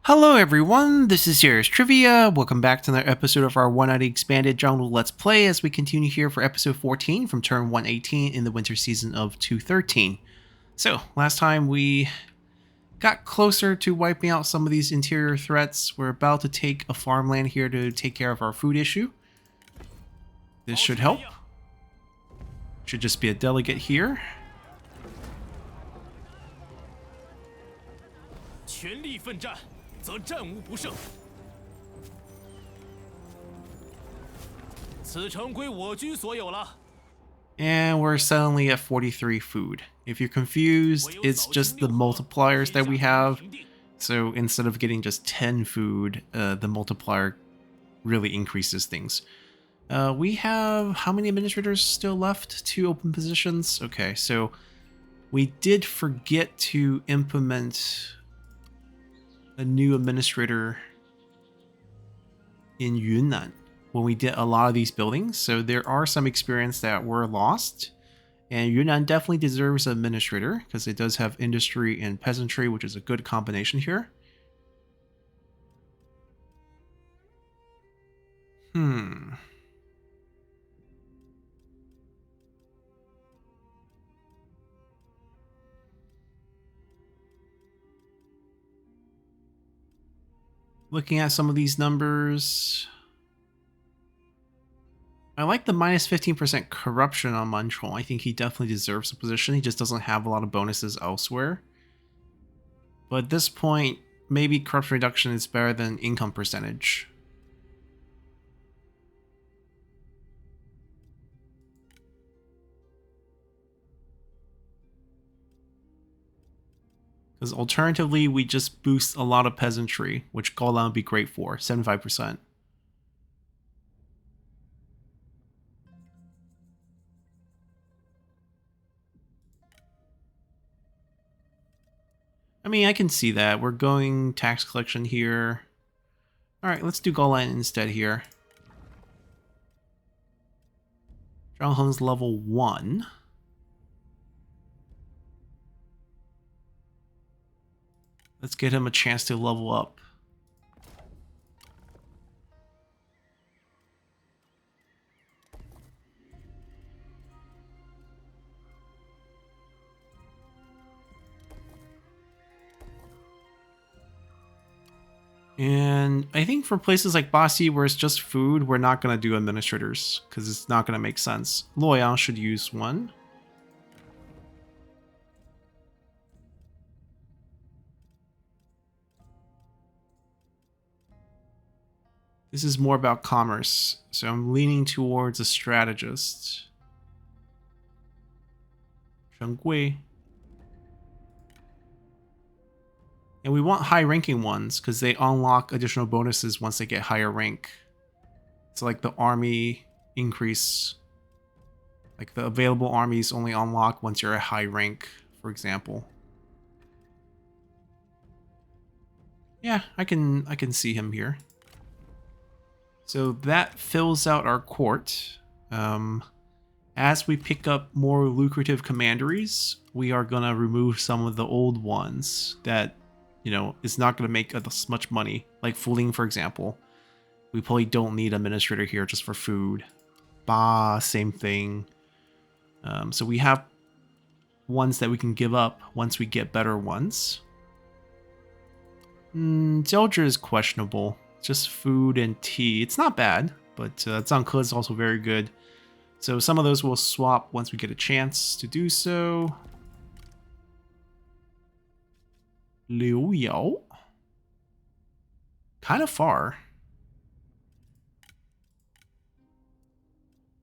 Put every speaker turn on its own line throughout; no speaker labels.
Hello everyone, this is Serious Trivia. Welcome back to another episode of our 190 Expanded Jungle Let's Play as we continue here for episode 14 from turn 118 in the winter season of 213. So, last time we got closer to wiping out some of these interior threats. We're about to take a farmland here to take care of our food issue. This should help. Should just be a delegate here.
全力奋战，则战无不胜。此城归我军所有了。
And we're suddenly at 43 food. If you're confused, it's just the multipliers that we have. So instead of getting just 10 food, the multiplier really increases things. We have how many administrators still left? 2 open positions? Okay, so we did forget to implement a new administrator in Yunnan when we did a lot of these buildings, so there are some experience that were lost, and Yunnan definitely deserves an administrator because it does have industry and peasantry, which is a good combination here. Looking at some of these numbers, I like the minus 15% corruption on Munchol. I think he definitely deserves a position. He just doesn't have a lot of bonuses elsewhere. But at this point, maybe corruption reduction is better than income percentage. Because alternatively, we just boost a lot of peasantry, which Golan would be great for, 75%. I mean, I can see that. We're going tax collection here. Alright, let's do Golan instead here. Zhang Heng's level 1. Let's get him a chance to level up. And I think for places like Basi where it's just food, we're not going to do administrators because it's not going to make sense. Luoyang should use one. This is more about commerce, so I'm leaning towards a strategist. Zhang Gui. And we want high-ranking ones because they unlock additional bonuses once they get higher rank. So like the army increase, like the available armies only unlock once you're at high rank, for example. Yeah, I can see him here. So that fills out our court. As we pick up more lucrative commanderies, we are gonna remove some of the old ones that, you know, is not gonna make us much money. Like Fuling, for example. We probably don't need administrator here just for food. Ba, same thing. So we have ones that we can give up once we get better ones. Zelger is questionable. Just food and tea. It's not bad, but Zhangke is also very good. So some of those will swap once we get a chance to do so. Liu Yao. Kind of far.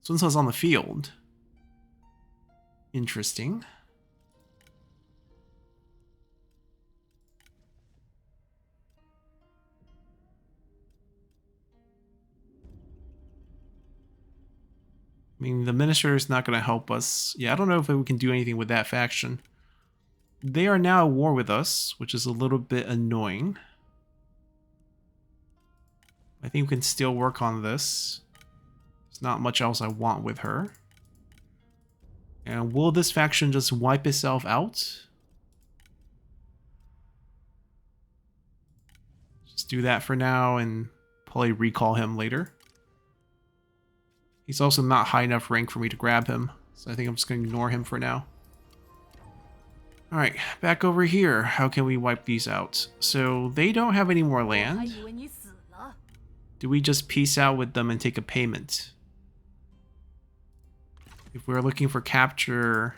Sun Ce's on the field. Interesting. I mean, the minister is not going to help us. Yeah, I don't know if we can do anything with that faction. They are now at war with us, which is a little bit annoying. I think we can still work on this. There's not much else I want with her. And will this faction just wipe itself out? do that for now and probably recall him later. He's also not high enough rank for me to grab him, so I think I'm just going to ignore him for now. Alright, back over here. How can we wipe these out? So they don't have any more land. Do we just peace out with them and take a payment? If we're looking for capture...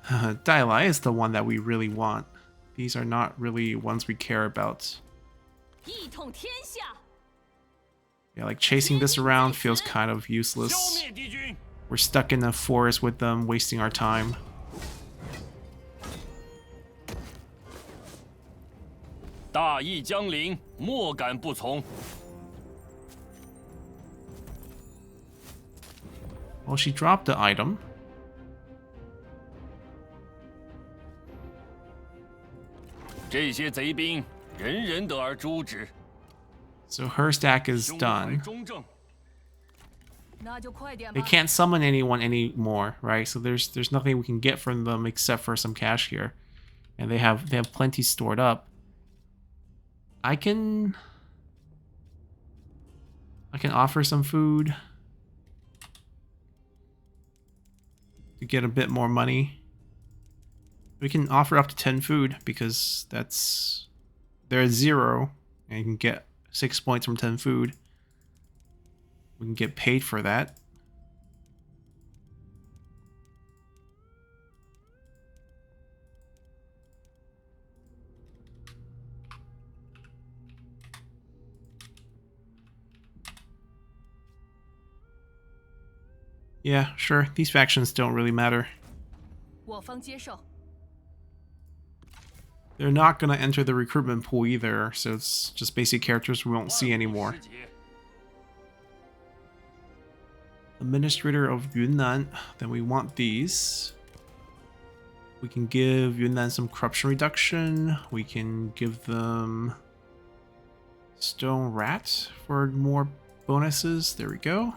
Dailai is the one that we really want. These are not really ones we care about. Yeah, like chasing this around feels kind of useless. We're stuck in a forest with them, wasting our time. Well, she dropped the item. So her stack is done. They can't summon anyone anymore, right? So there's nothing we can get from them except for some cash here. And they have plenty stored up. I can offer some food to get a bit more money. We can offer up to 10 food because they're at 0 and you can get 6 points from 10 food. We can get paid for that. Yeah, sure. These factions don't really matter. They're not going to enter the recruitment pool either, so it's just basic characters we won't see anymore. Administrator of Yunnan. Then we want these. We can give Yunnan some corruption reduction. We can give them Stone Rat for more bonuses. There we go.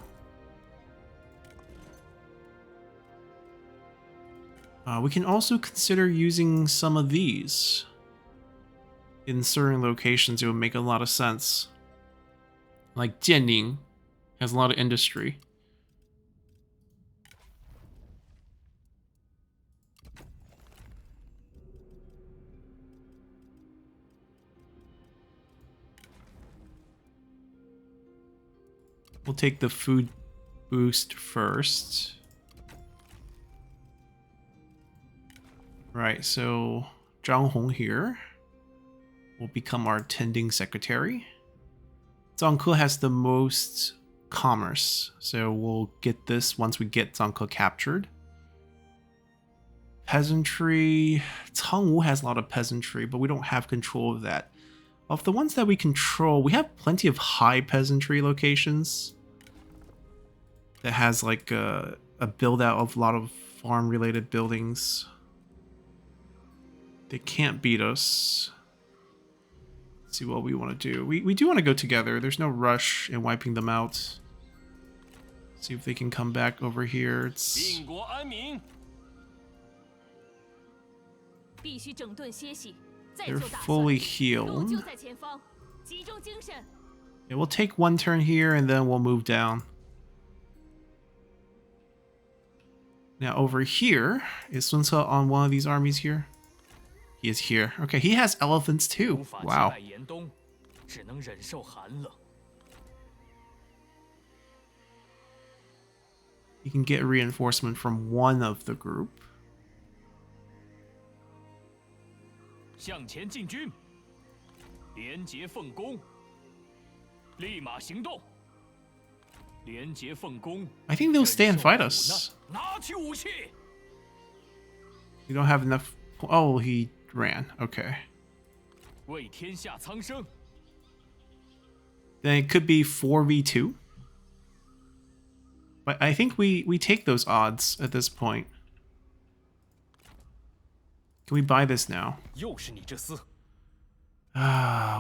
We can also consider using some of these in certain locations. It would make a lot of sense. Like Jianning has a lot of industry. We'll take the food boost first. Right, so Zhang Hong here will become our tending secretary. Zhangke has the most commerce, so we'll get this once we get Zhangke captured. Peasantry, Cangwu has a lot of peasantry, but we don't have control of that. Of the ones that we control, we have plenty of high peasantry locations that has like a build out of a lot of farm related buildings. They can't beat us. Let's see what we want to do. We do want to go together. There's no rush in wiping them out. See if they can come back over here. They're fully healed. Yeah, we'll take one turn here and then we'll move down. Now over here, is Sun Ce on one of these armies here? He is here. Okay, he has elephants too. Wow. He can get reinforcement from one of the group. I think they'll stay and fight us. We don't have enough. Oh, he ran. Okay. Then it could be 4v2. But I think we take those odds at this point. Can we buy this now?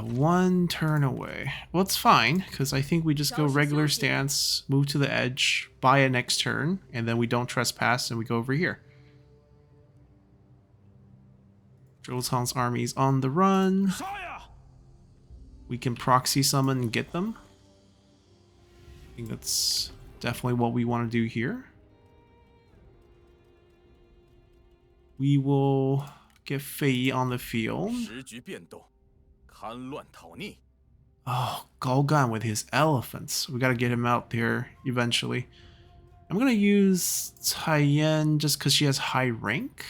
One turn away. Well, it's fine, because I think we just go regular stance, move to the edge, buy it next turn, and then we don't trespass and we go over here. Zhou Cang's army's on the run. we can proxy summon and get them. I think that's definitely what we want to do here. We will get Fei on the field.
时局变动，戡乱讨逆。
Oh, Golgan with his elephants. We gotta get him out there eventually. I'm gonna use Taiyan just because she has high rank.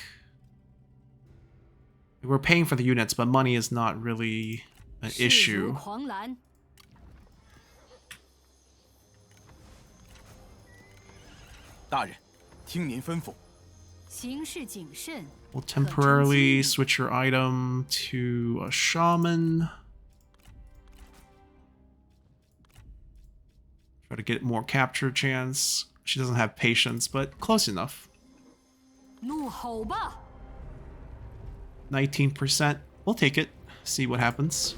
We're paying for the units, but money is not really an issue.
大人，听您吩咐。
We'll temporarily switch your item to a shaman. Try to get more capture chance. She doesn't have patience, but close enough. 19%. We'll take it. See what happens.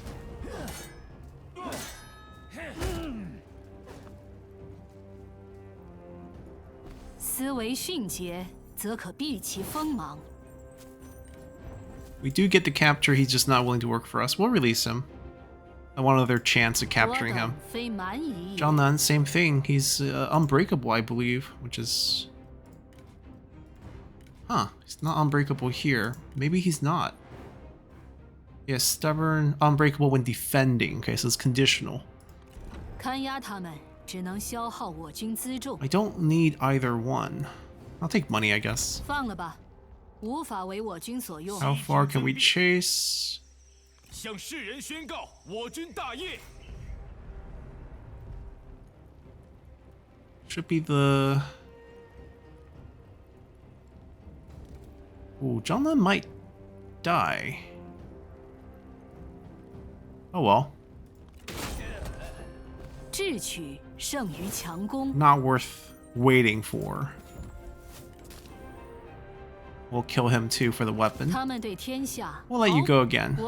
We do get the capture, he's just not willing to work for us. We'll release him. I want another chance at capturing him. Zhang, same thing. He's unbreakable, I believe, which is... Huh, he's not unbreakable here. Maybe he's not. Yeah, stubborn, unbreakable when defending. Okay, so it's conditional. I don't need either one. I'll take money, I guess. How far can we chase?
向世人宣告我军大业。
Should be the... Ooh, Zhang might die. Oh well. Not worth waiting for. We'll kill him too for the weapon. We'll let you go again.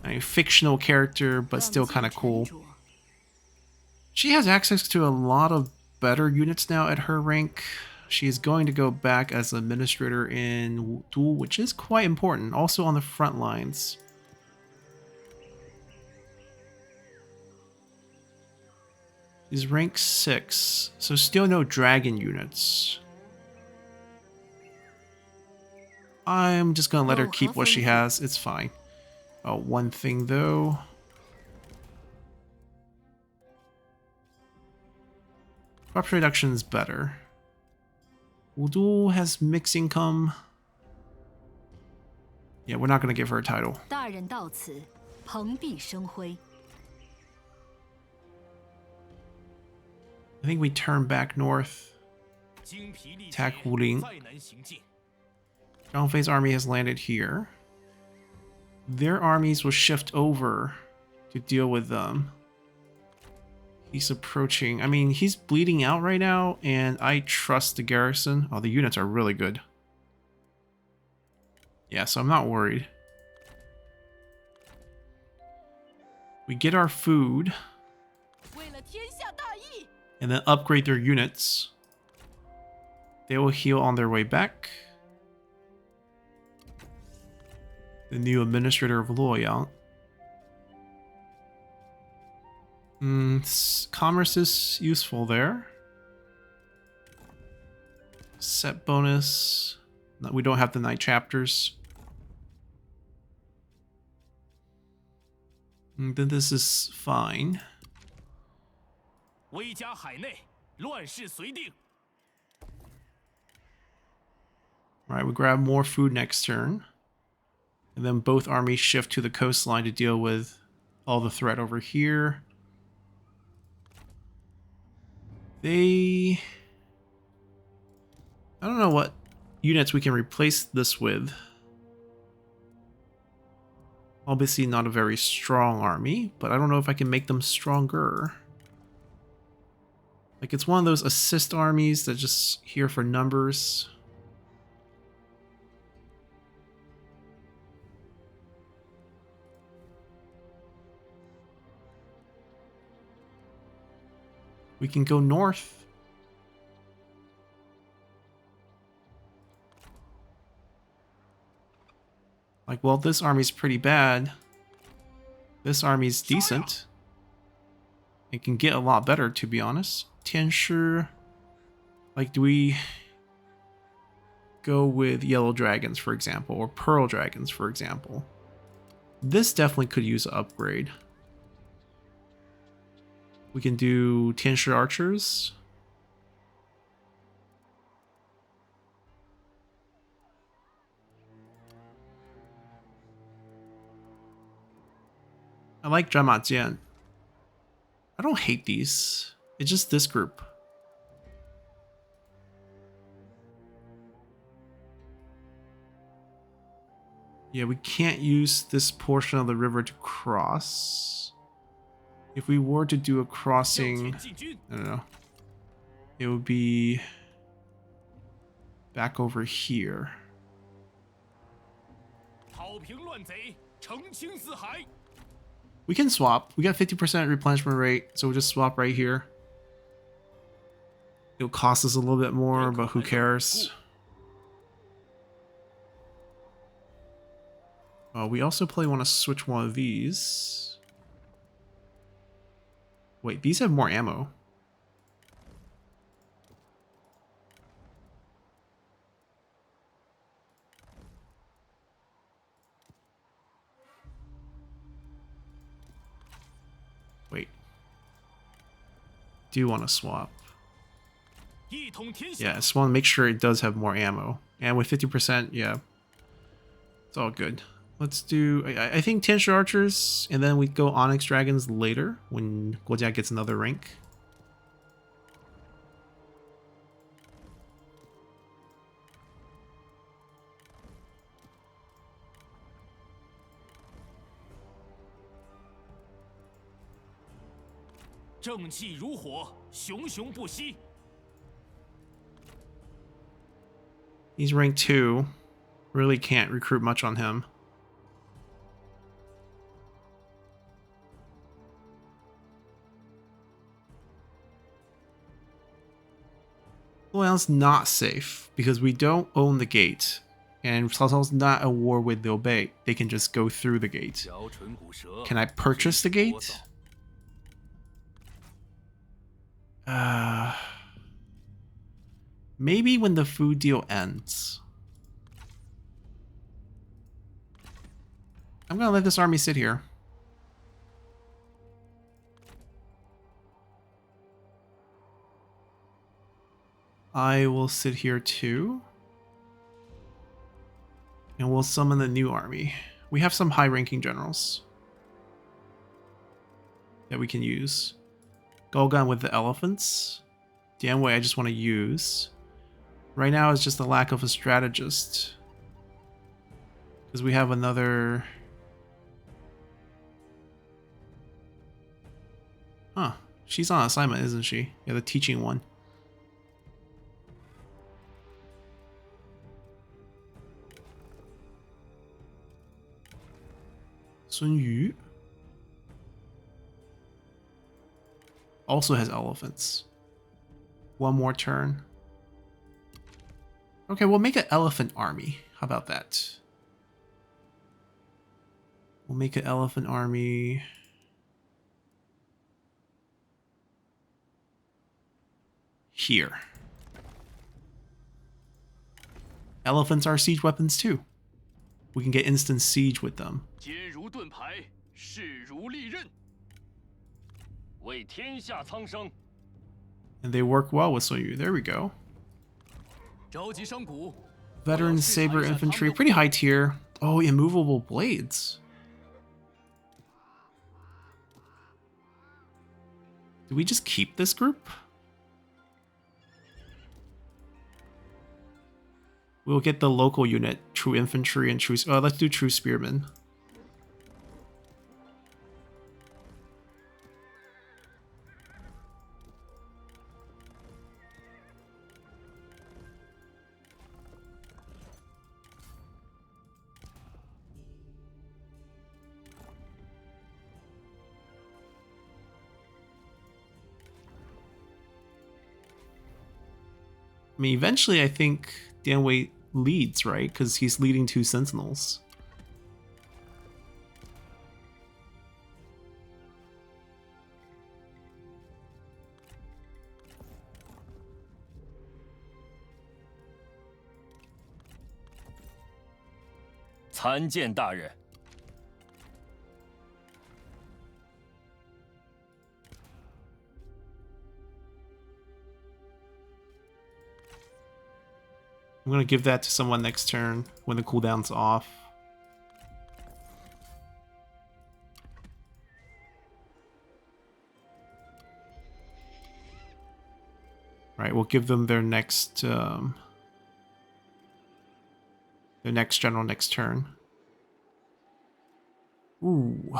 A fictional character, but still kind of cool. She has access to a lot of better units now at her rank. She is going to go back as administrator in Duel, which is quite important. Also on the front lines. She's rank 6, so still no dragon units. I'm just gonna let her keep what she has. It's fine. Oh, one thing though. Corruption reduction is better. Wudu has mixed income. Yeah, we're not gonna give her a title. I think we turn back north. Attack Wuling. Zhang Fei's army has landed here. Their armies will shift over to deal with them. He's approaching. I mean, he's bleeding out right now, and I trust the garrison. Oh, the units are really good. Yeah, so I'm not worried. We get our food. And then upgrade their units. They will heal on their way back. The new administrator of Luoyang. Commerce is useful there. Set bonus. No, we don't have the night chapters. Then this is fine. Alright, we grab more food next turn. And then both armies shift to the coastline to deal with all the threat over here. I don't know what units we can replace this with. Obviously not a very strong army, but I don't know if I can make them stronger. Like, it's one of those assist armies that just here for numbers. We can go north. Like, well, this army's pretty bad. This army's decent. It can get a lot better, to be honest. Tianshi. Like, do we go with yellow dragons, for example, or pearl dragons, for example? This definitely could use an upgrade. We can do Tianshi archers. I like Zhang Jian. I don't hate these. It's just this group. Yeah, we can't use this portion of the river to cross. If we were to do a crossing, I don't know. It would be back over here. We can swap. We got 50% replenishment rate, so we'll just swap right here. It'll cost us a little bit more, but who cares? We also probably want to switch one of these. Wait, these have more ammo. Wait. Do want to swap. Yeah, I just want to make sure it does have more ammo. And with 50%, yeah. It's all good. Let's do... I think Tianshi archers, and then we go Onyx dragons later when Guojia gets another rank. He's rank 2. Really can't recruit much on him. Luoyang's not safe because we don't own the gate, and Cao Cao's not at war with Liu Bei. They can just go through the gate. Can I purchase the gate? Maybe when the food deal ends. I'm gonna let this army sit here. I will sit here too. And we'll summon the new army. We have some high-ranking generals that we can use. Golgan with the elephants. Dianwei I just want to use. Right now it's just the lack of a strategist. Because we have another... Huh. She's on assignment, isn't she? Yeah, the teaching one. Sun Yu also has elephants. One more turn. Okay, we'll make an elephant army. How about that? We'll make an elephant army. Here. Elephants are siege weapons too. We can get instant siege with them. And they work well with Sun Yu. There we go. Veteran saber infantry, pretty high tier. Oh, immovable blades. Do we just keep this group? We'll get the local unit, true infantry and true... Oh, let's do true spearmen. I mean, eventually I think Dianwei leads, right? Because he's leading 2 sentinels.
参见大人。
I'm gonna give that to someone next turn when the cooldown's off. Right, we'll give them their next general next turn. Ooh,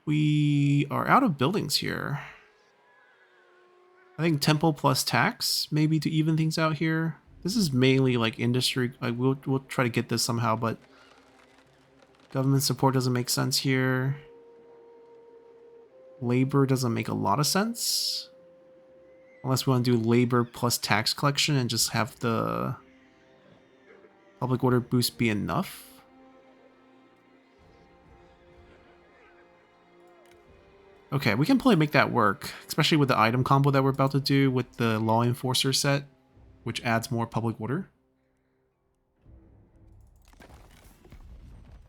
we are out of buildings here. I think temple plus tax, maybe to even things out here. This is mainly like industry. Like we'll try to get this somehow, but government support doesn't make sense here. Labor doesn't make a lot of sense. Unless we want to do labor plus tax collection and just have the public order boost be enough. Okay, we can probably make that work, especially with the item combo that we're about to do with the law enforcer set, which adds more public order.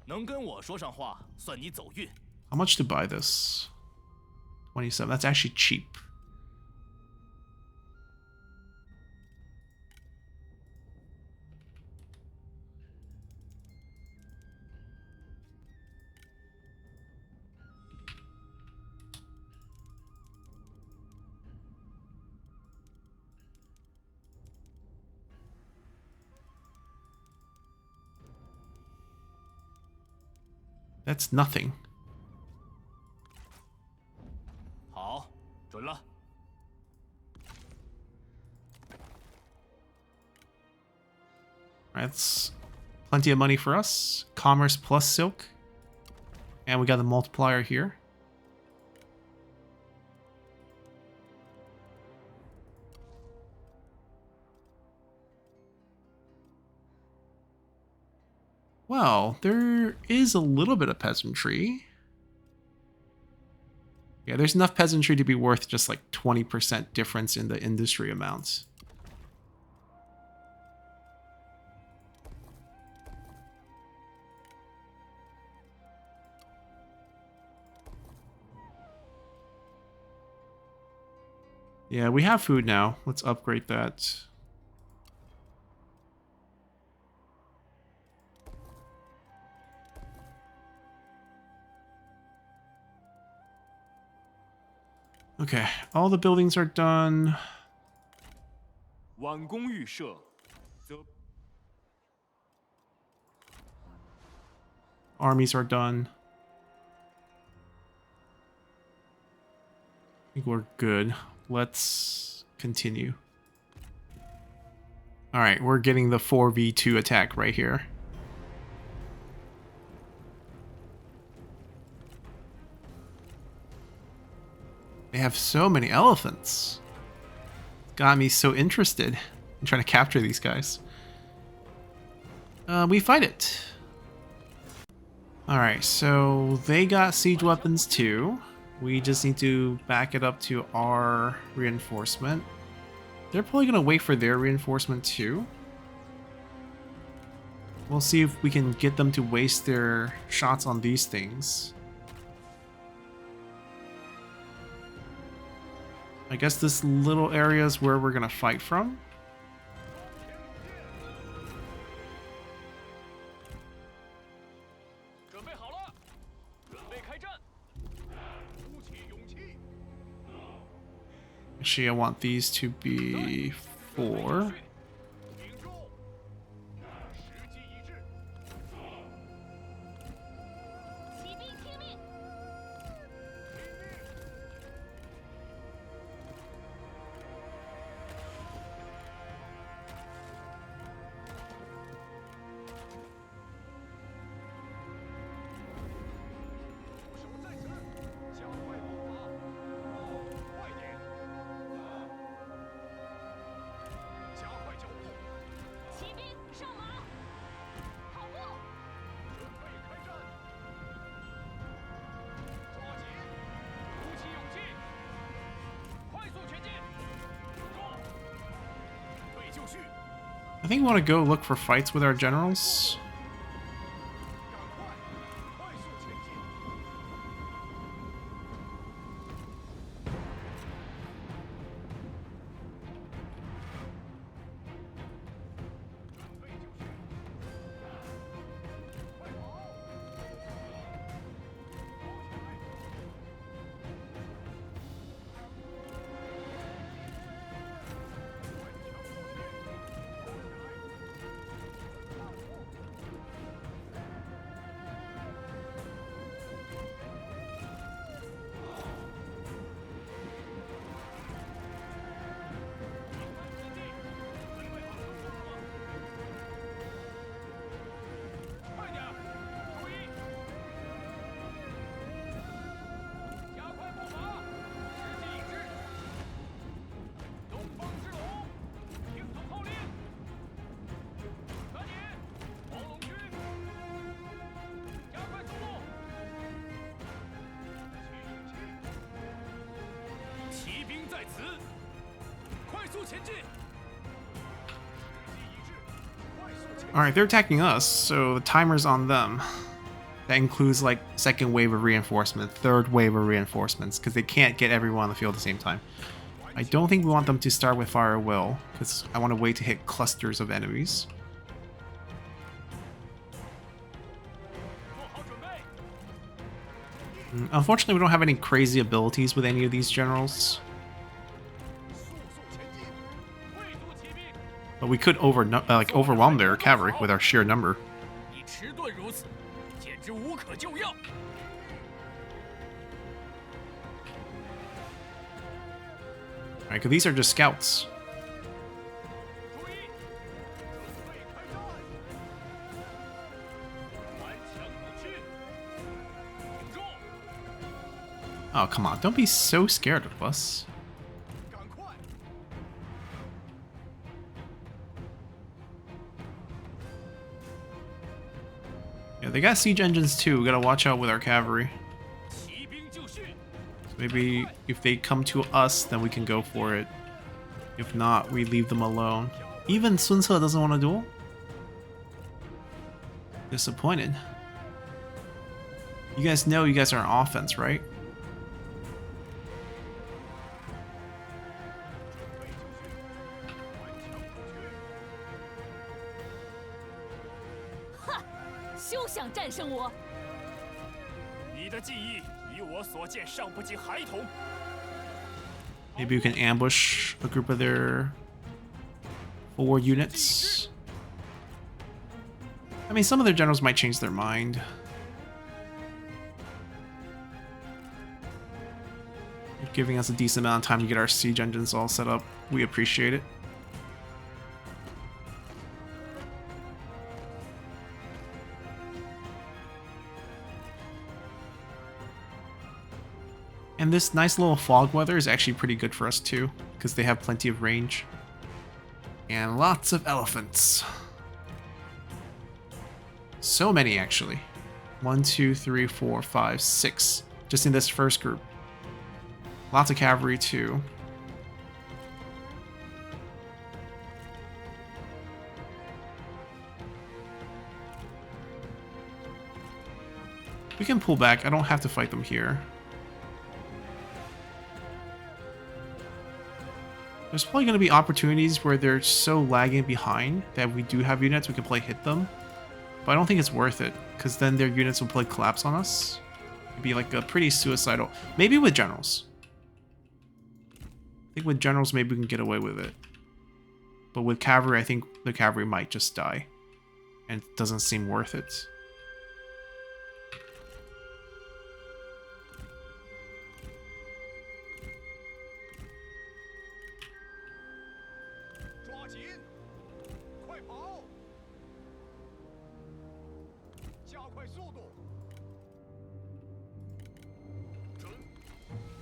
能跟我说上话，算你走运。
How much to buy this? 27. That's actually cheap. That's nothing.
好，准了。
That's plenty of money for us. Commerce plus silk. And we got the multiplier here. Well, there is a little bit of peasantry. Yeah, there's enough peasantry to be worth just like 20% difference in the industry amounts. Yeah, we have food now. Let's upgrade that. Okay, all the buildings are done.
晚宫预设，则
Armies are done. I think we're good. Let's continue. Alright, we're getting the 4v2 attack right here. They have so many elephants. Got me so interested in trying to capture these guys. We fight it. Alright, so they got siege weapons too. We just need to back it up to our reinforcement. They're probably going to wait for their reinforcement too. We'll see if we can get them to waste their shots on these things. I guess this little area is where we're going to fight from. Actually, I want these to be 4. I think we want to go look for fights with our generals.
此，快速前进。
Alright, they're attacking us, so the timer's on them. That includes like second wave of reinforcements, third wave of reinforcements, because they can't get everyone on the field at the same time. I don't think we want them to start with fire will, because I want to wait to hit clusters of enemies. Unfortunately, we don't have any crazy abilities with any of these generals. But we could overwhelm their cavalry with our sheer number. Alright, because these are just scouts. Oh, come on. Don't be so scared of us. Yeah, they got siege engines too. We gotta watch out with our cavalry. So maybe if they come to us, then we can go for it. If not, we leave them alone. Even Sun Ce doesn't want to duel? Disappointed. You guys know you guys are on offense, right? Maybe we can ambush a group of their 4 units. I mean, some of their generals might change their mind. You're giving us a decent amount of time to get our siege engines all set up. We appreciate it. And this nice little fog weather is actually pretty good for us too, because they have plenty of range. And lots of elephants. So many, actually. 1, 2, 3, 4, 5, 6. Just in this first group. Lots of cavalry too. We can pull back. I don't have to fight them here. There's probably going to be opportunities where they're so lagging behind that we do have units we can play hit them. But I don't think it's worth it, because then their units will play collapse on us. It'd be like a pretty suicidal... Maybe with generals. I think with generals maybe we can get away with it. But with cavalry, I think the cavalry might just die. And it doesn't seem worth it.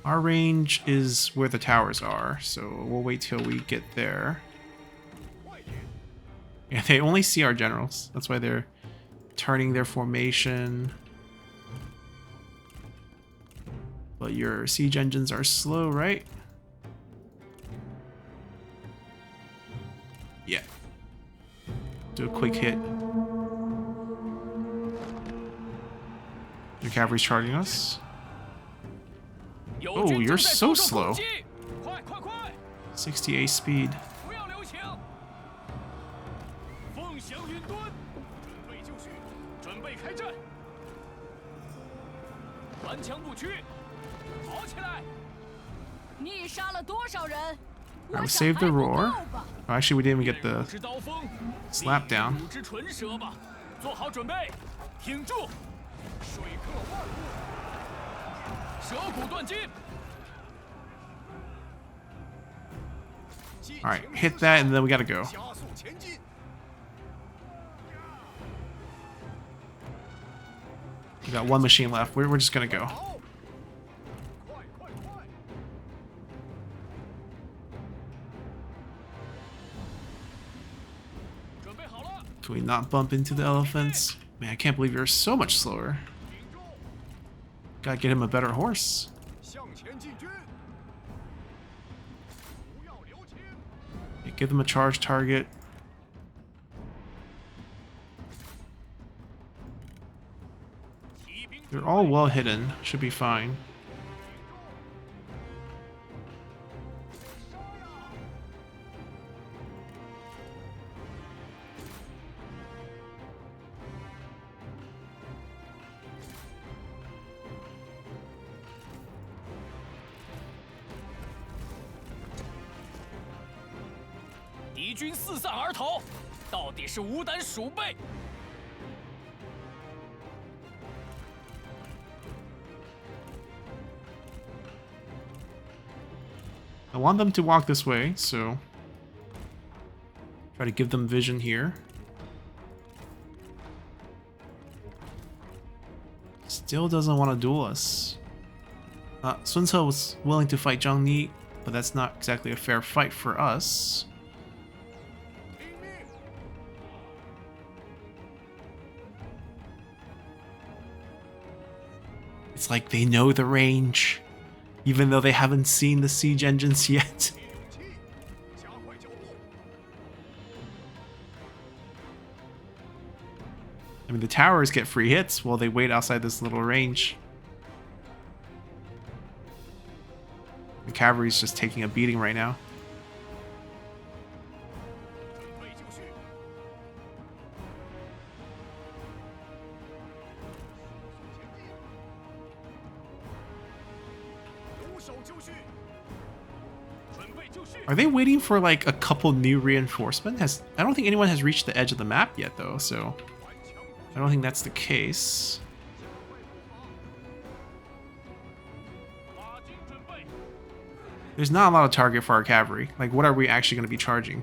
Our range is where the towers are, so we'll wait till we get there. Yeah, they only see our generals. That's why they're turning their formation. But your siege engines are slow, right? Yeah. Do a quick hit. Your cavalry's charging us. Oh, you're so slow. 68 speed. Alright, we saved the roar. Oh, actually, we didn't even get the slap down. Alright, hit that and then we gotta go. We got 1 machine left. We're just gonna go. Can we not bump into the elephants? Man, I can't believe you're so much slower. Gotta get him a better horse. Give them a charge target. They're all well hidden. Should be fine. I want them to walk this way, so try to give them vision here. Still doesn't want to duel us. Sun Ce was willing to fight Zhang Ni, but that's not exactly a fair fight for us. It's like they know the range, even though they haven't seen the siege engines yet. I mean, the towers get free hits while they wait outside this little range. The cavalry's just taking a beating right now. Are they waiting for like a couple new reinforcements? I don't think anyone has reached the edge of the map yet though, so I don't think that's the case. There's not a lot of target for our cavalry. Like, what are we actually going to be charging?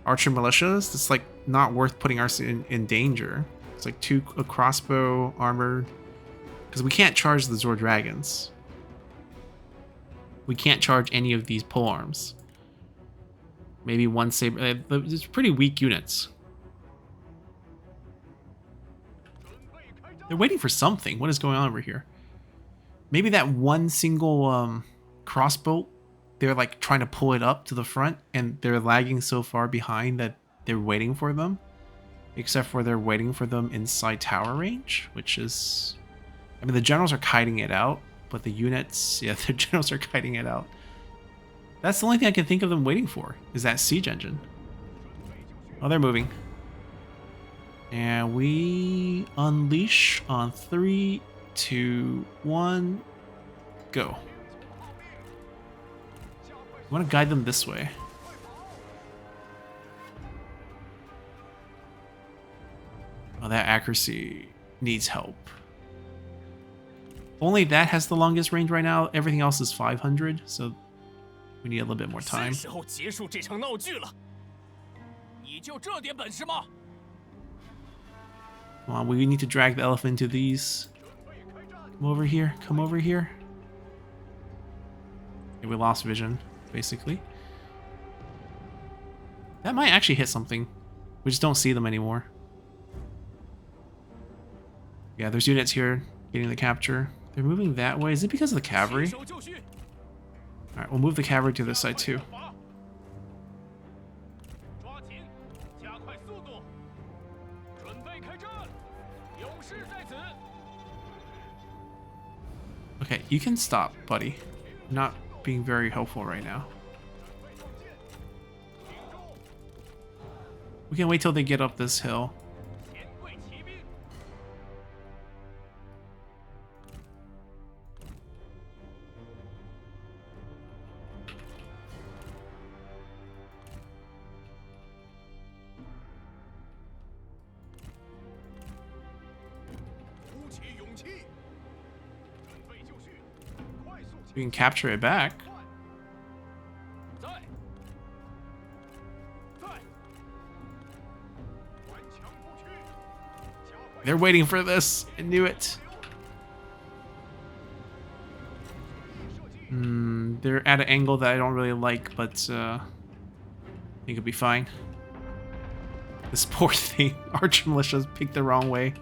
Archer militias? It's like not worth putting us in danger. It's like a crossbow, armor. Because we can't charge the Zord dragons. We can't charge any of these pole arms. Maybe one saber. It's pretty weak units. They're waiting for something. What is going on over here? Maybe that one single crossbow, they're like trying to pull it up to the front and they're lagging so far behind that they're waiting for them. Except for they're waiting for them inside tower range, which is... I mean, the generals are kiting it out, but the units... Yeah, the generals are kiting it out. That's the only thing I can think of them waiting for, is that siege engine. Oh, they're moving. And we unleash on 3, 2, 1, go. I want to guide them this way. Oh, that accuracy needs help. Only that has the longest range right now. Everything else is 500, so we need a little bit more time. Come on, we need to drag the elephant into these. Come over here. Come over here. Okay, we lost vision, basically. That might actually hit something. We just don't see them anymore. Yeah, there's units here getting the capture. They're moving that way. Is it because of the cavalry? Alright, we'll move the cavalry to this side too. Okay, you can stop, buddy. You're not being very helpful right now. We can wait till they get up this hill. We can capture it back. They're waiting for this. I knew it. They're at an angle that I don't really like, but I think it'll be fine. This poor thing. Archer militias picked the wrong way.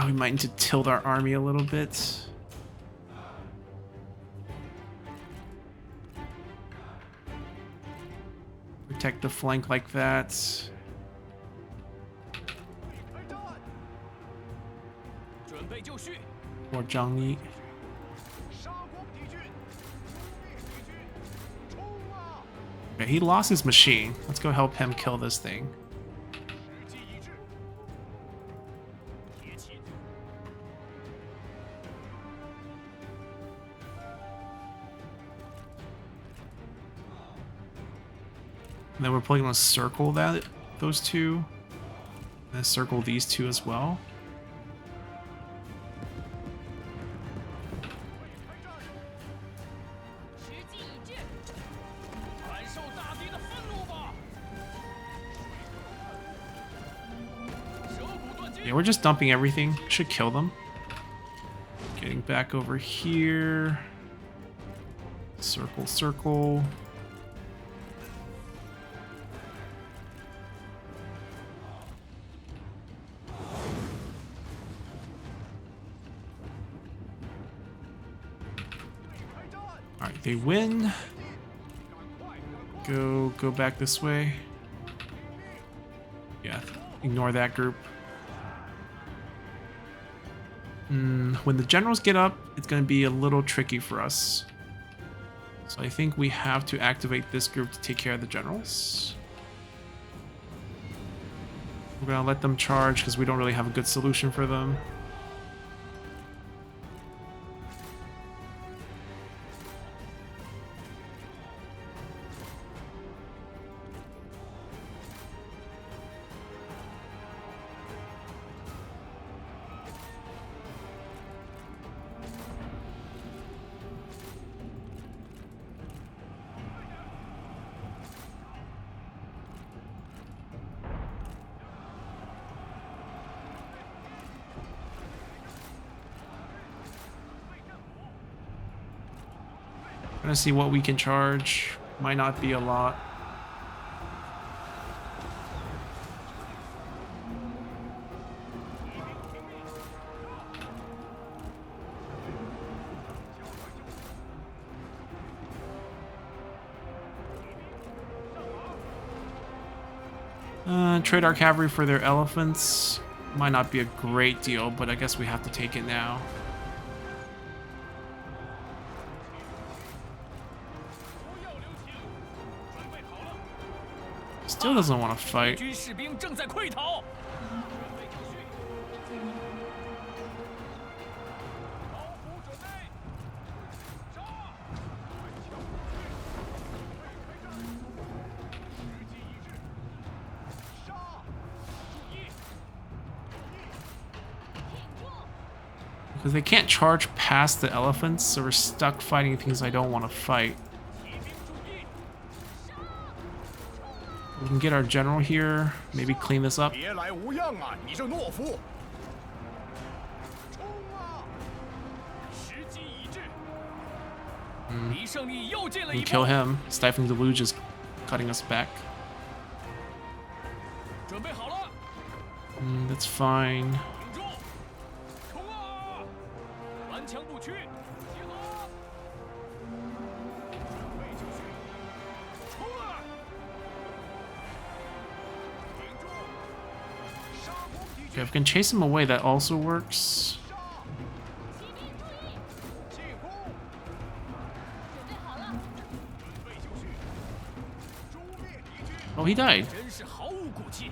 We might need to tilt our army a little bit. protect the flank like that.
开战！准备就绪，
Or Zhang.
杀光敌军，诛灭敌军，冲啊！
Okay, he lost his machine. Let's go help him kill this thing.
时机一致，铁骑。
And then we're probably going to circle those two. And circle these two as well.
时机已至，感受大敌的愤怒吧！蛇骨断筋。
Yeah, we're just dumping everything. Should kill them. Getting back over here. Circle, circle. Alright, they win. Go back this way. Yeah, ignore that group. When the generals get up, it's going to be a little tricky for us. So I think we have to activate this group to take care of the generals. We're going to let them charge because we don't really have a good solution for them. Gonna see what we can charge. Might not be a lot. Trade our cavalry for their elephants. Might not be a great deal, but I guess we have to take it now. Still doesn't want to fight.
军士兵正在溃逃。准备就绪。刀斧准备。杀！时机已至。杀！注意！
Because they can't charge past the elephants, so we're stuck fighting things I don't want to fight.
骑兵注意！
We can get our general here, maybe clean this up.
别来无恙啊，你这懦夫！冲啊！时机已至。离胜利又近了
We
一
kill
步。
him. Stifling Deluge is cutting us back.
准备好了，
That's fine.
挺住！冲啊！顽强不屈，集合！准备就绪，冲啊！挺住！杀光敌
Okay,
军！
if we can chase him away, that also works.
杀！骑兵注意！进攻！准备好了！准备就绪，诛灭敌军！
Oh, he died.
真是毫无骨气！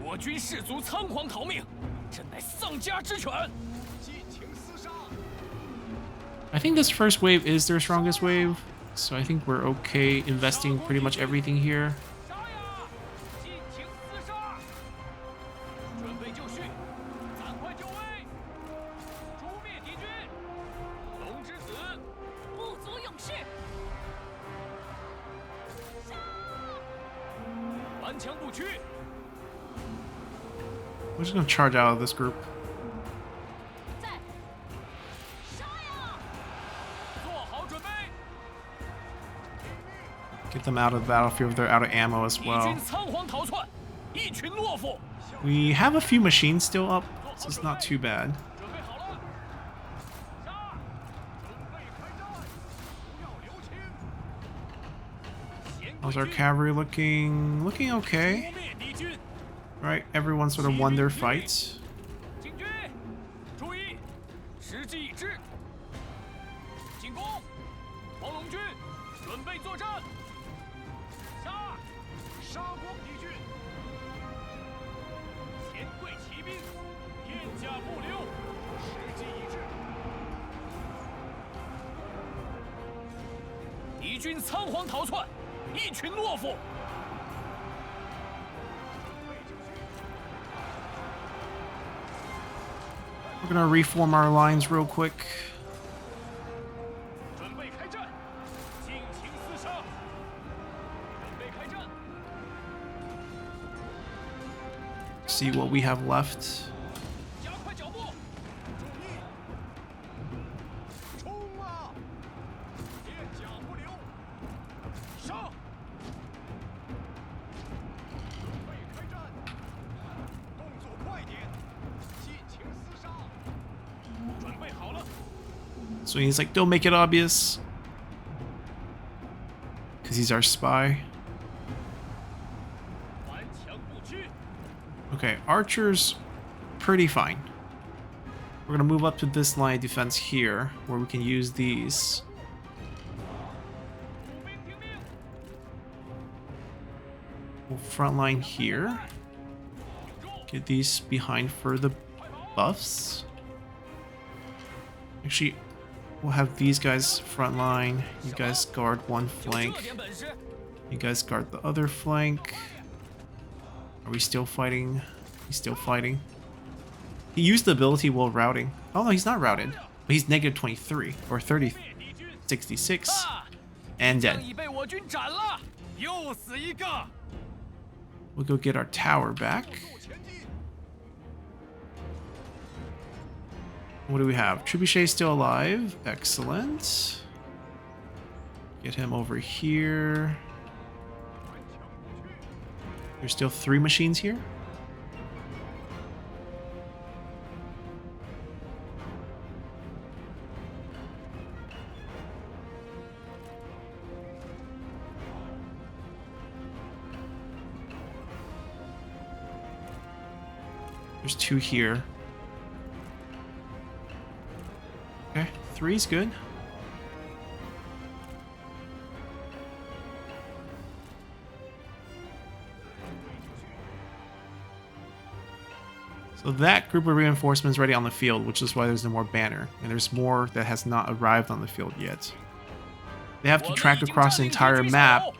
我军士卒仓皇逃命，真乃丧家之犬！尽情厮杀！
I think this first wave is their strongest wave, so I think we're okay investing pretty much everything here.
杀呀！尽情厮杀！准备就绪，赶快就位！诛灭敌军！龙之子，不足勇士！杀！顽强不屈！
We're just gonna charge out of this group.
在！杀呀！做好准备！
Get them out of the battlefield if they're out of ammo as
敌
well.
军仓皇逃窜，一群懦夫！
We have a few machines still up, so it's not too bad.
准备好了！杀！准备开战！不要留情！先
How's our cavalry looking? Looking
诛
okay.
灭敌军，
Right, everyone sort of won their fights.
进军，注意，时机已至，进攻，黄龙军，准备作战，杀，杀光敌军，前贵骑兵，片甲不留，时机已至。敌军仓皇逃窜，一群懦夫。
We're gonna reform our lines real quick.
准备开战，尽情厮杀。准备开战，
See what we have left.
加快脚步。注意，冲啊！片甲不留，上！准备开战，动作快点，尽情厮杀。准备好了，
So he's like, don't make it obvious. Because he's our spy.
顽强不屈。
Okay, archers, pretty fine. We're gonna move up to this line of defense here, where we can use these.
步兵听命，
We'll front line here. Get these behind for the buffs. Actually, we'll have these guys front line. You guys guard one
有
flank.
这点本事，
You guys guard the other flank. Are we still fighting? He's still fighting. He used the ability while routing. Oh no, he's not routed. But he's negative 23 or 30,
灭敌军，
66
啊！
and
将
dead.
已被我军斩了，又死一个。
We'll go get our tower back.
前进，
What do we have? Trebuchet still alive. Excellent. Get him over here. There's still 3 machines here. There's 2 here. Okay, 3's good. So that group of reinforcements ready on the field, which is why there's no more banner. And there's more that has not arrived on the field yet. They have to
我们
track
已经
across
占
the
领敌
entire
军
map
手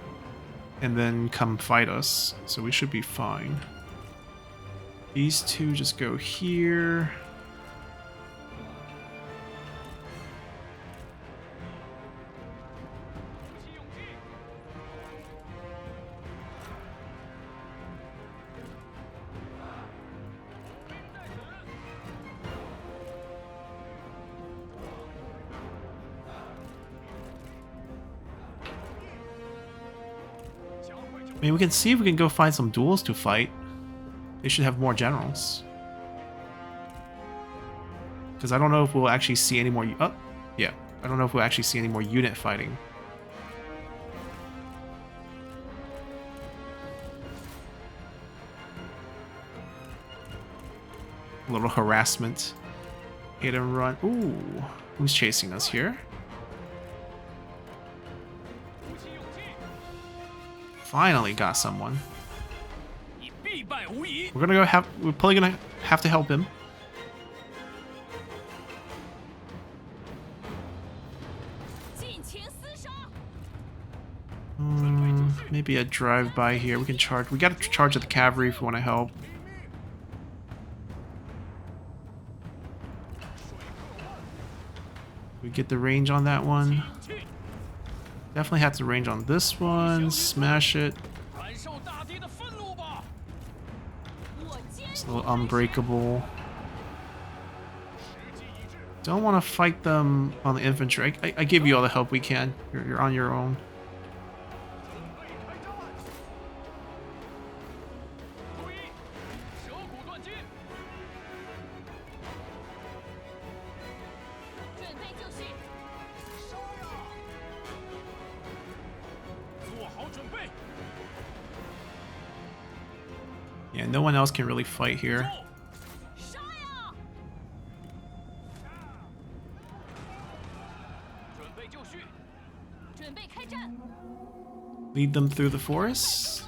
and then come fight us. So we should be fine. These 2 just go here. I mean, we can see if we can go find some duels to fight. They should have more generals. Because I don't know if we'll actually see any more... Oh, yeah. I don't know if we'll actually see any more unit fighting. A little harassment. Hit and run. Ooh. Who's chasing us here? Finally got someone.
你必败无疑。
We're probably gonna have to help him.
尽情厮杀，
Maybe a drive-by here. We can charge. We gotta charge at the cavalry if we want to help. We get the range on that one. Definitely have to range on this one. Smash it.
感受大地的愤怒吧！
我坚
It's a little unbreakable. Don't want to fight them on the infantry. I give you all the help we can. You're on your own.
注意，蛇骨断金，
准备就绪，
杀呀！做好准备，
Yeah, no one else can really fight here.
杀呀！
准备就绪，
准备开战！
Lead them through the forest.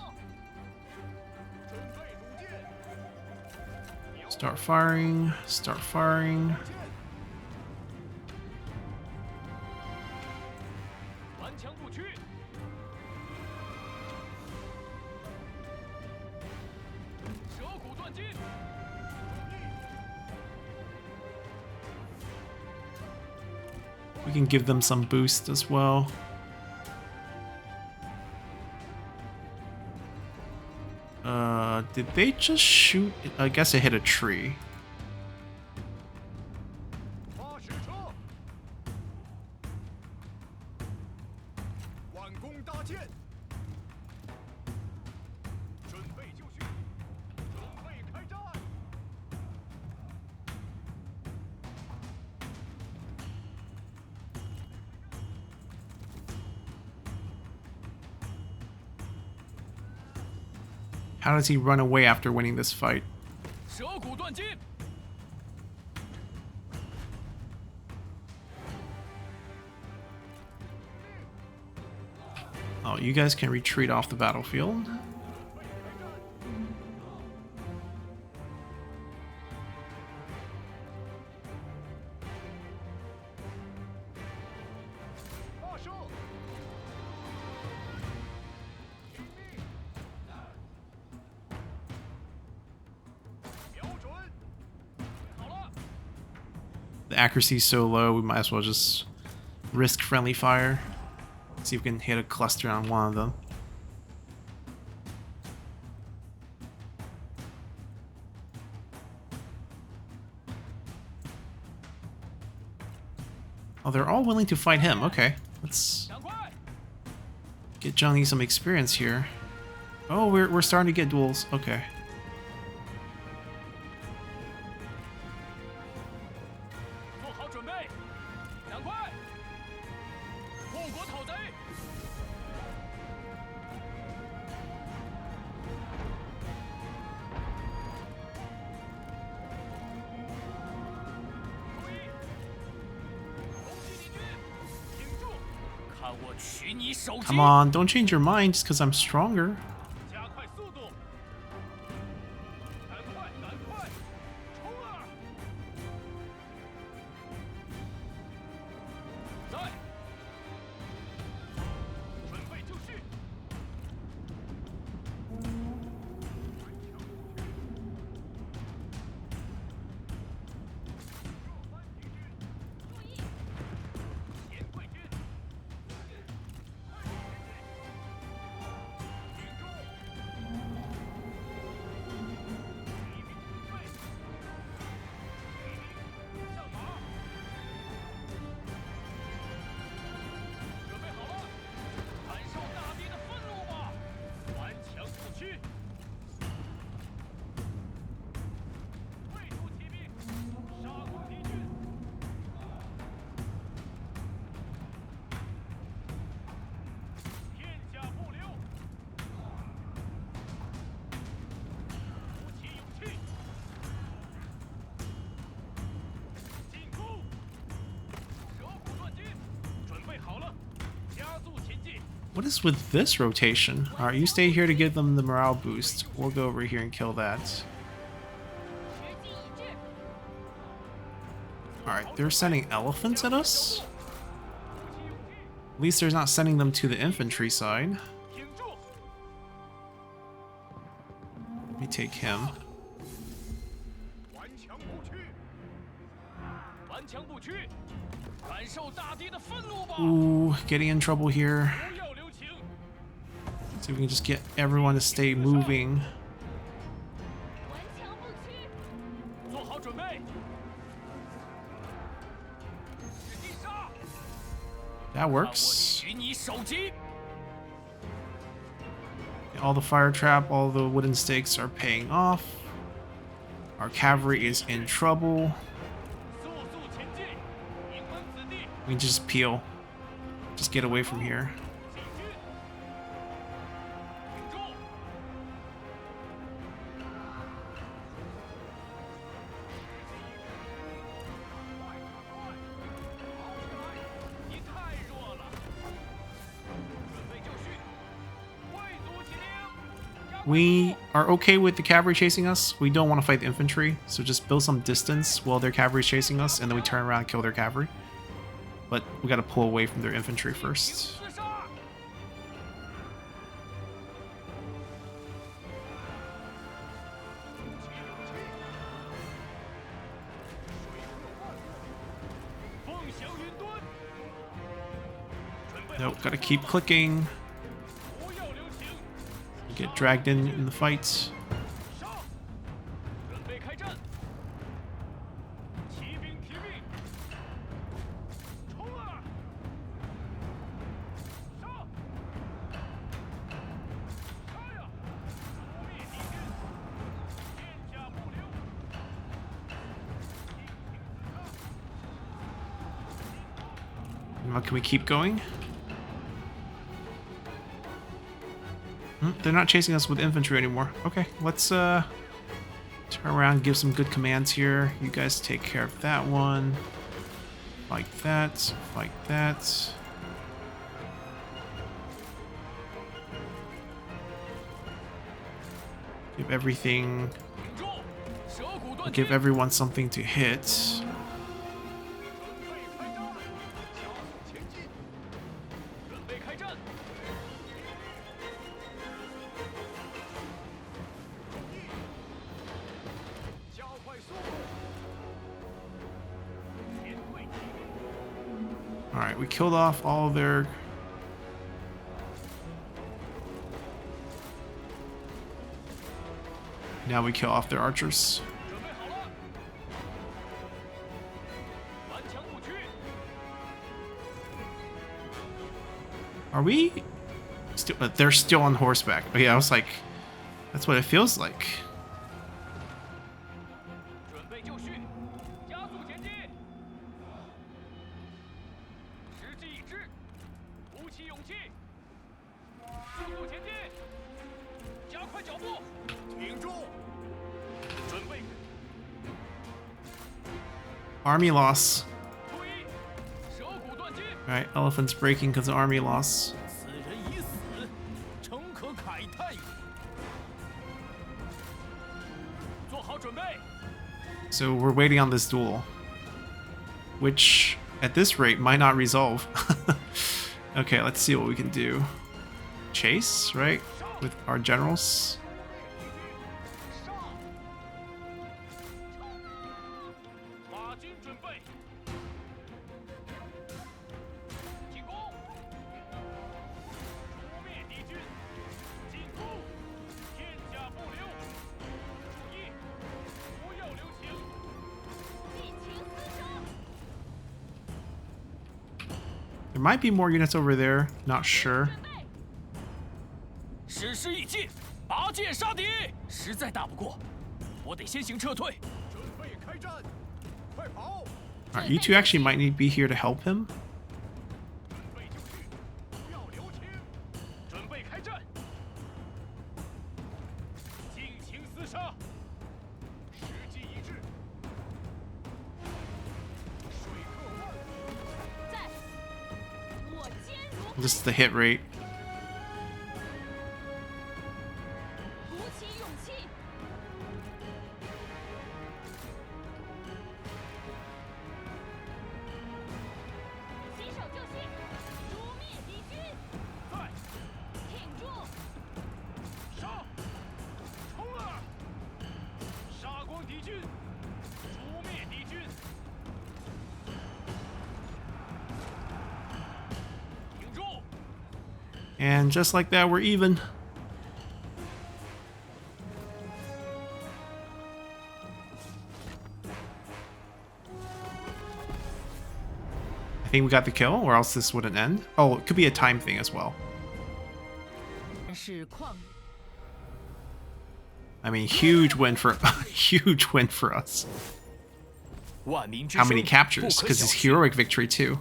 准备弩箭，
Start firing. Start firing.
顽强不屈， 舌骨断筋，
We can give them some boost as well. Did they just shoot? I guess it hit a tree.
发矢车，弯弓搭箭，准备就绪，准备开战。
How does he run away after winning this fight?
舌骨断筋，
Oh, you guys can retreat off the battlefield.
发射，听命，瞄准，好了，
The accuracy is so low, we might as well just risk friendly fire. See if we can hit a cluster on one of them. Oh, they're all willing to fight him. Okay, let's
赶快，
get Johnny some experience here. Oh, we're starting to get duels. Okay.
做好准备，赶快，护国讨贼， 注意，攻击敌军，挺住，看我取你首级！
Come on, don't change your mind just because I'm stronger.
加快速度，赶快，赶快，冲啊！在，准备就绪， 严贵军，挺住， 敌兵准备，上马，准备好了，感受大地的愤怒吧，顽强不屈，退出骑兵，杀过敌军。 天下不留，鼓起勇气，进攻，舌骨断筋，准备好了，加速前进。
What is with this rotation? Alright, you stay here to give them the morale boost. We'll go over here and kill that.
时机已至，
Alright, they're sending elephants at us?
鼓起勇气，
At least they're not sending them to the infantry side.
挺住，
Let me take him.
顽强不屈，顽强不屈，感受大地的愤怒吧，
Ooh, getting in trouble here.
不要留情，
See if we can just get everyone to stay moving.
顽强不屈，
做好准备，使击杀。
That
看我
works.
取你首级！
All the fire trap, all the wooden stakes are paying off. Our cavalry is in trouble.
速速前进，名门子弟，
We can just peel. Just get away from here.
进军，挺住，
We are okay with the cavalry chasing us. We don't want to fight the infantry, so just build some distance while their cavalry is chasing us, and then we turn around and kill their cavalry. But we gotta pull away from their infantry first.
厮杀！
Nope, gotta keep clicking. Get dragged in the fight.
上！准备开战！骑兵听命！冲啊！上！杀呀！诛灭敌军！天下不留！
Now, can we keep going? They're not chasing us with infantry anymore. Okay, let's turn around, give some good commands here. You guys take care of that one. Fight that. Fight that. Give everything.
顶住！蛇骨断
Give
金！
everyone something to hit.
准备开战！加速前进！准备开战！注意！加快速度！前卫骑兵！
All right, we killed off all their. Now we kill off their archers.
准备好了！顽强不屈！
Are we still? They're still on horseback. Oh, yeah, I was like, that's what it feels like.
准备就绪！加速前进！时机已至，鼓起勇气！速度前进！加快脚步！挺住！准备！
Army loss.
注意！蛇骨断金！
All right, elephants breaking because of army loss.
此人已死，诚可慨叹矣。做好准备！
So we're waiting on this duel, which at this rate might not resolve. Okay, let's see what we can do. Chase, right? With our generals.
上！马军准备！进攻！诛灭敌军！进攻！天下不留！注意，不要留情！
尽情厮杀！
There might be more units over there. Not sure.
准备！
矢石已尽，拔剑杀敌，实在打不过，我得先行撤退。准备开战，快跑！
All right, you two actually might need to be here to help him.
准备就绪，不要留情！准备开战，尽情厮杀，时机已至。水克万里，
在！我坚如
This is the hit rate.
鼓起勇气！洗手就绪，诛灭敌军！
在，
挺住！
上，冲啊！杀光敌军，诛灭敌军。挺住！
And just like that, we're even. I think we got the kill, or else this wouldn't end. Oh, it could be a time thing as well.
是旷
I mean, huge win for huge win for us.
万民之
How
声
many
不
captures?
可
Because
小
it's
觑。
heroic victory too.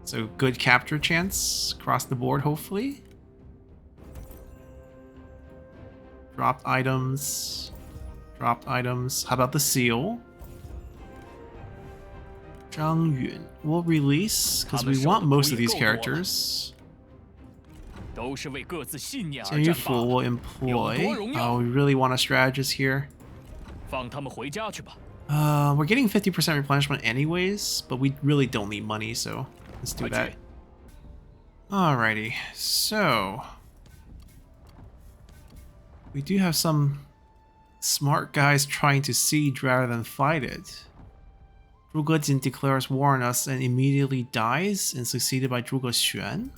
So good capture chance across the board, hopefully. Dropped items. Dropped items. How about the seal? Zhang Yun. We'll release because we want most of these characters.
都是为各自信念而
政
战罢
府will
了。
employ.
有多荣耀？
Oh, we really want a strategist here.
放他们回家去吧。
We're getting 50% replenishment anyways, but we really don't need money, so let's do
快
that.
去！
Alrighty, so we do have some smart guys trying to siege rather than fight it. Zhuge Jin declares war on us and immediately dies, and succeeded by Zhuge Xuan.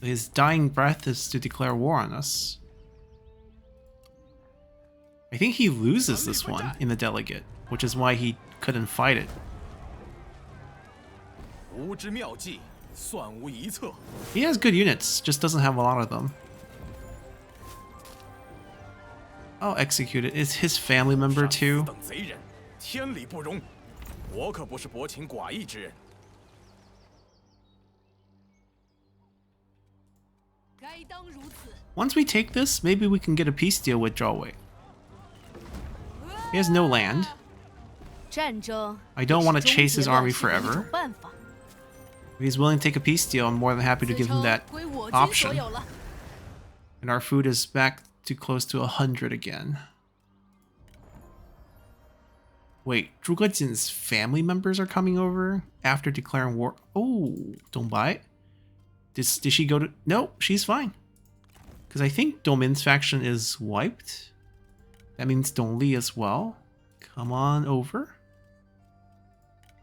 His dying breath is to declare war on us. I think he loses this one in the delegate, which is why he couldn't fight it.
无之妙计，算无一策。
He has good units, just doesn't have a lot of them. I'll execute it. Is his family member
杀此
too?
等贼人，天理不容。我可不是薄情寡义之人。
该当如此。
Once we take this, maybe we can get a peace deal with Zhao. He has no land.
战争
I don't want to
也
chase
是终
his
结
army
乱世的一种
forever.
办法。
If he's willing to take a peace deal, I'm more than happy to
此
give him
城
that
归我军所
option.
有了。
And our food is back to close to 100 again. Wait, Zhuge Jin's family members are coming over after declaring war. Oh, don't buy it. Did she go to... No, she's fine. Because I think Dongmin's faction is wiped. That means Dongli as well. Come on over.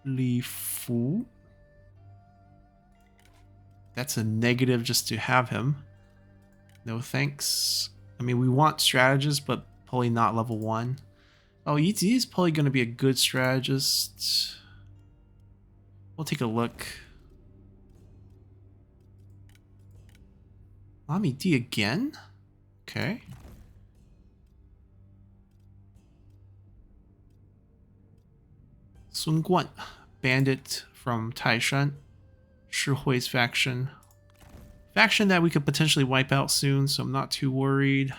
Li Fu. That's a negative just to have him. No thanks. I mean, we want strategists, but probably not level 1. Oh, Yi is probably going to be a good strategist. We'll take a look. Lami D again? Okay. Sun Guan, bandit from Taishan. Shi Hui's faction. Faction that we could potentially wipe out soon, so I'm not too worried.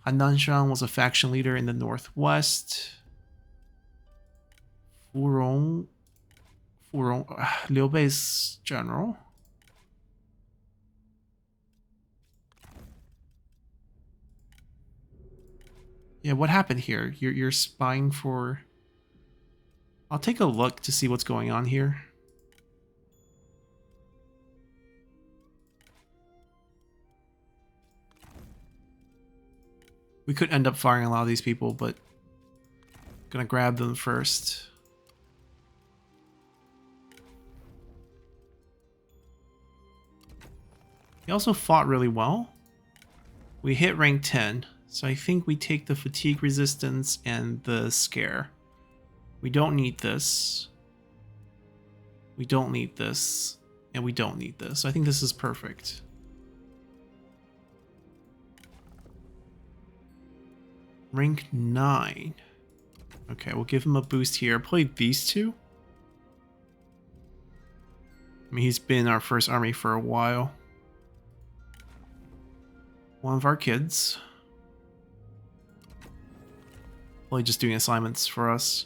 Han Nanshan was a faction leader in the northwest. Liu Bei's general. Yeah, what happened here? You're spying for... I'll take a look to see what's going on here. We could end up firing a lot of these people, but gonna grab them first. He also fought really well. We hit rank 10, so I think we take the fatigue resistance and the scare. We don't need this. We don't need this. And we don't need this. So I think this is perfect. Rank 9. Okay, we'll give him a boost here. Probably these two. I mean, he's been our first army for a while. One of our kids. Probably just doing assignments for us.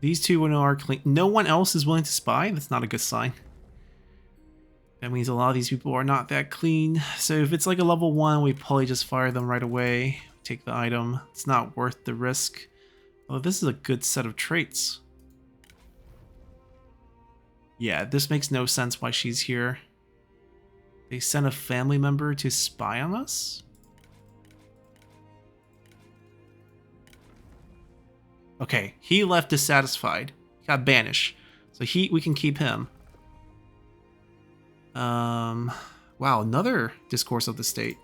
These two are clean. No one else is willing to spy? That's not a good sign. That means a lot of these people are not that clean. So if it's like a level 1, we probably just fire them right away. Take the item. It's not worth the risk. Oh, this is a good set of traits. Yeah, this makes no sense why she's here. They sent a family member to spy on us? Okay, he left dissatisfied. He got banished. So we can keep him. Wow, another discourse of the state.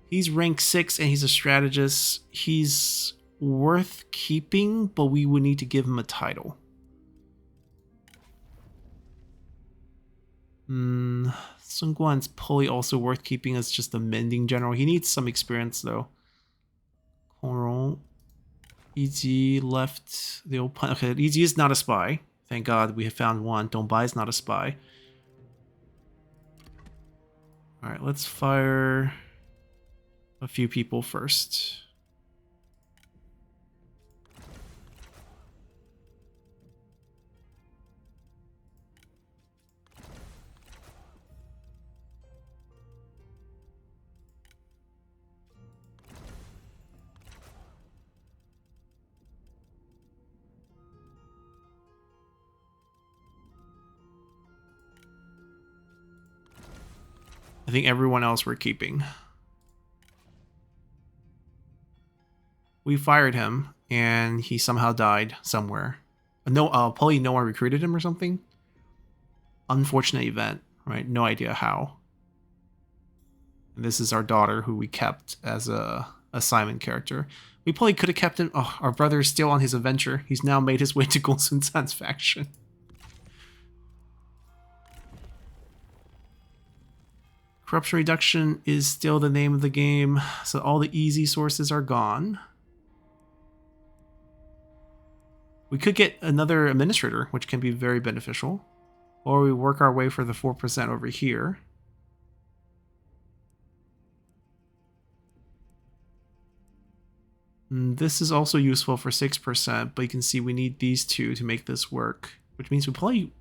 He's rank 6 and he's a strategist. He's worth keeping, but we would need to give him a title. Sun Guan's probably also worth keeping as just a mending general. He needs some experience though. Kongrong. EG left the old plan. Okay, EG is not a spy. Thank God we have found one. Dongbai's is not a spy. Alright, let's fire a few people first. I think everyone else we're keeping. We fired him, and he somehow died somewhere. No, probably no one recruited him or something. Unfortunate event, right? No idea how. And this is our daughter, who we kept as a assignment character. We probably could have kept him. Oh, our brother is still on his adventure. He's now made his way to Golsun San's faction. Corruption reduction is still the name of the game, so all the easy sources are gone. We could get another administrator, which can be very beneficial. Or we work our way for the 4% over here. This is also useful for 6%, but you can see we need these two to make this work. Which means we probably...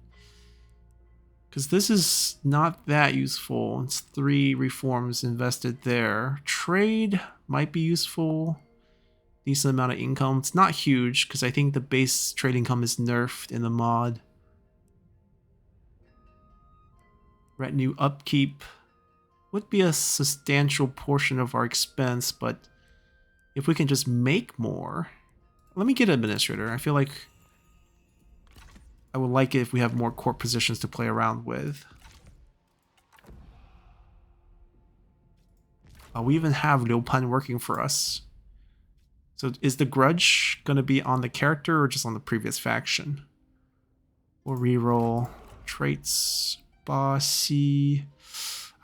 because this is not that useful. It's 3 reforms invested there. Trade might be useful. Decent amount of income. It's not huge, because I think the base trade income is nerfed in the mod. Retinue upkeep would be a substantial portion of our expense, but if we can just make more... Let me get an administrator. I feel like I would like it if we have more court positions to play around with. We even have Liu Pan working for us. So is the grudge going to be on the character or just on the previous faction? We'll reroll traits. Bossy.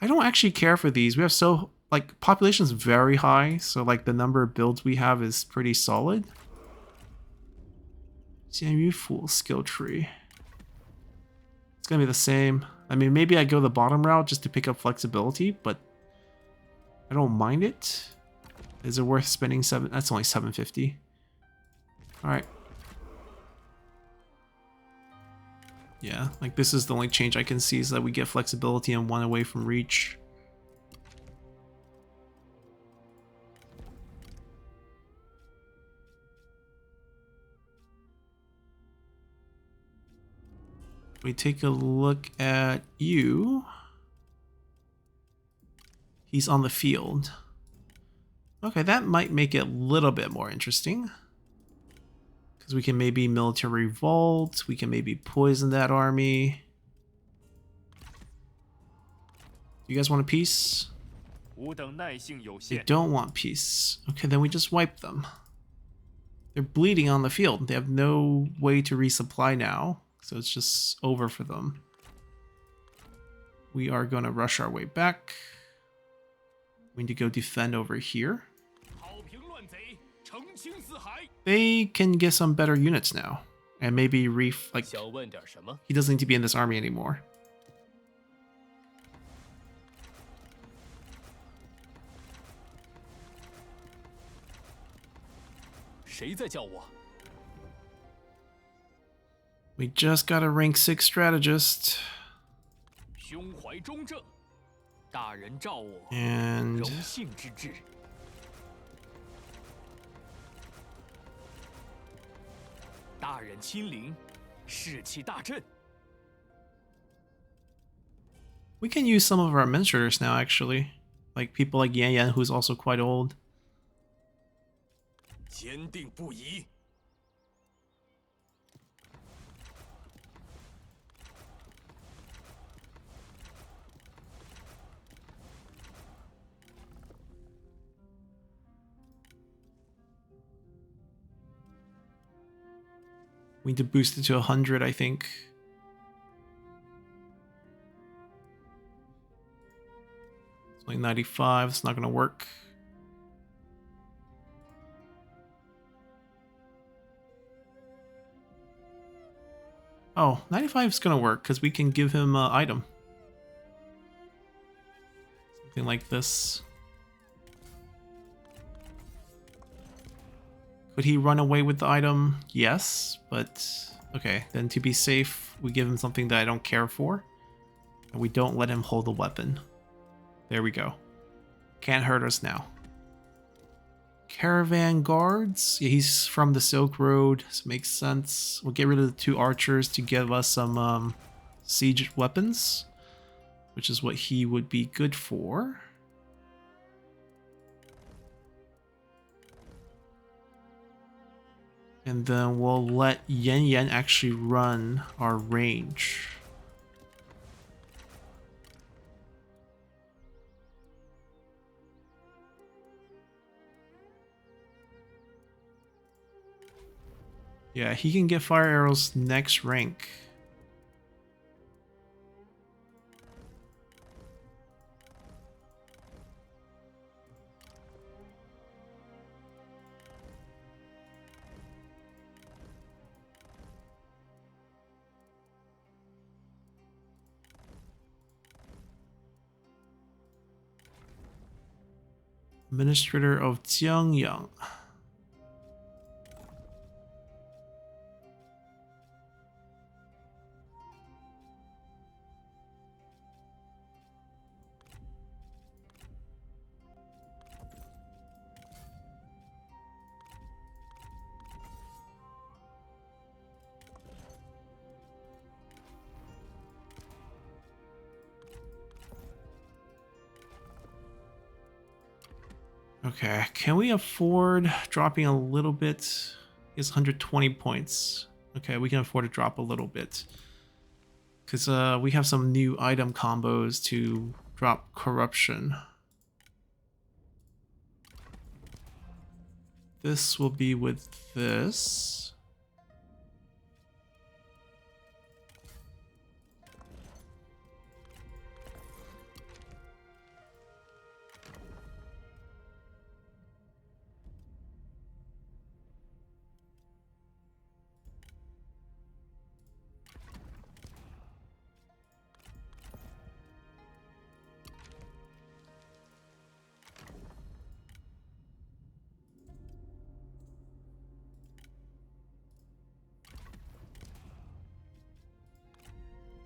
I don't actually care for these. We have so... like, population is very high, so like the number of builds we have is pretty solid. Xianyu Full skill tree. It's gonna be the same. I mean, maybe I go the bottom route just to pick up flexibility, but I don't mind it. Is it worth spending 7? That's only 750. All right. Yeah, like this is the only change I can see, is that we get flexibility and 1 away from reach. We take a look at you. He's on the field. Okay, that might make it a little bit more interesting. Because we can maybe military revolt. We can maybe poison that army. You guys want a peace? They don't want peace. Okay, then we just wipe them. They're bleeding on the field. They have no way to resupply now. So it's just over for them. We are going to rush our way back. We need to go defend over here. They can get some better units now. And maybe he doesn't need to be in this army anymore. We just got a rank 6 strategist. And we can use some of our administrators now, actually. Like people like Yan Yan, who's also quite old. We need to boost it to 100, I think. It's only 95. It's not going to work. Oh, 95 is going to work because we can give him an item. Something like this. Could he run away with the item? Yes, but okay. Then to be safe, we give him something that I don't care for. And we don't let him hold a weapon. There we go. Can't hurt us now. Caravan guards. Yeah, he's from the Silk Road, so makes sense. We'll get rid of the 2 archers to give us some siege weapons. which is what he would be good for. And then we'll let Yan Yan actually run our range. Yeah, he can get fire arrows next rank. Administrator of Jiangyang. Okay, can we afford dropping a little bit? It's 120 points. Okay, we can afford to drop a little bit. Because we have some new item combos to drop corruption. This will be with this.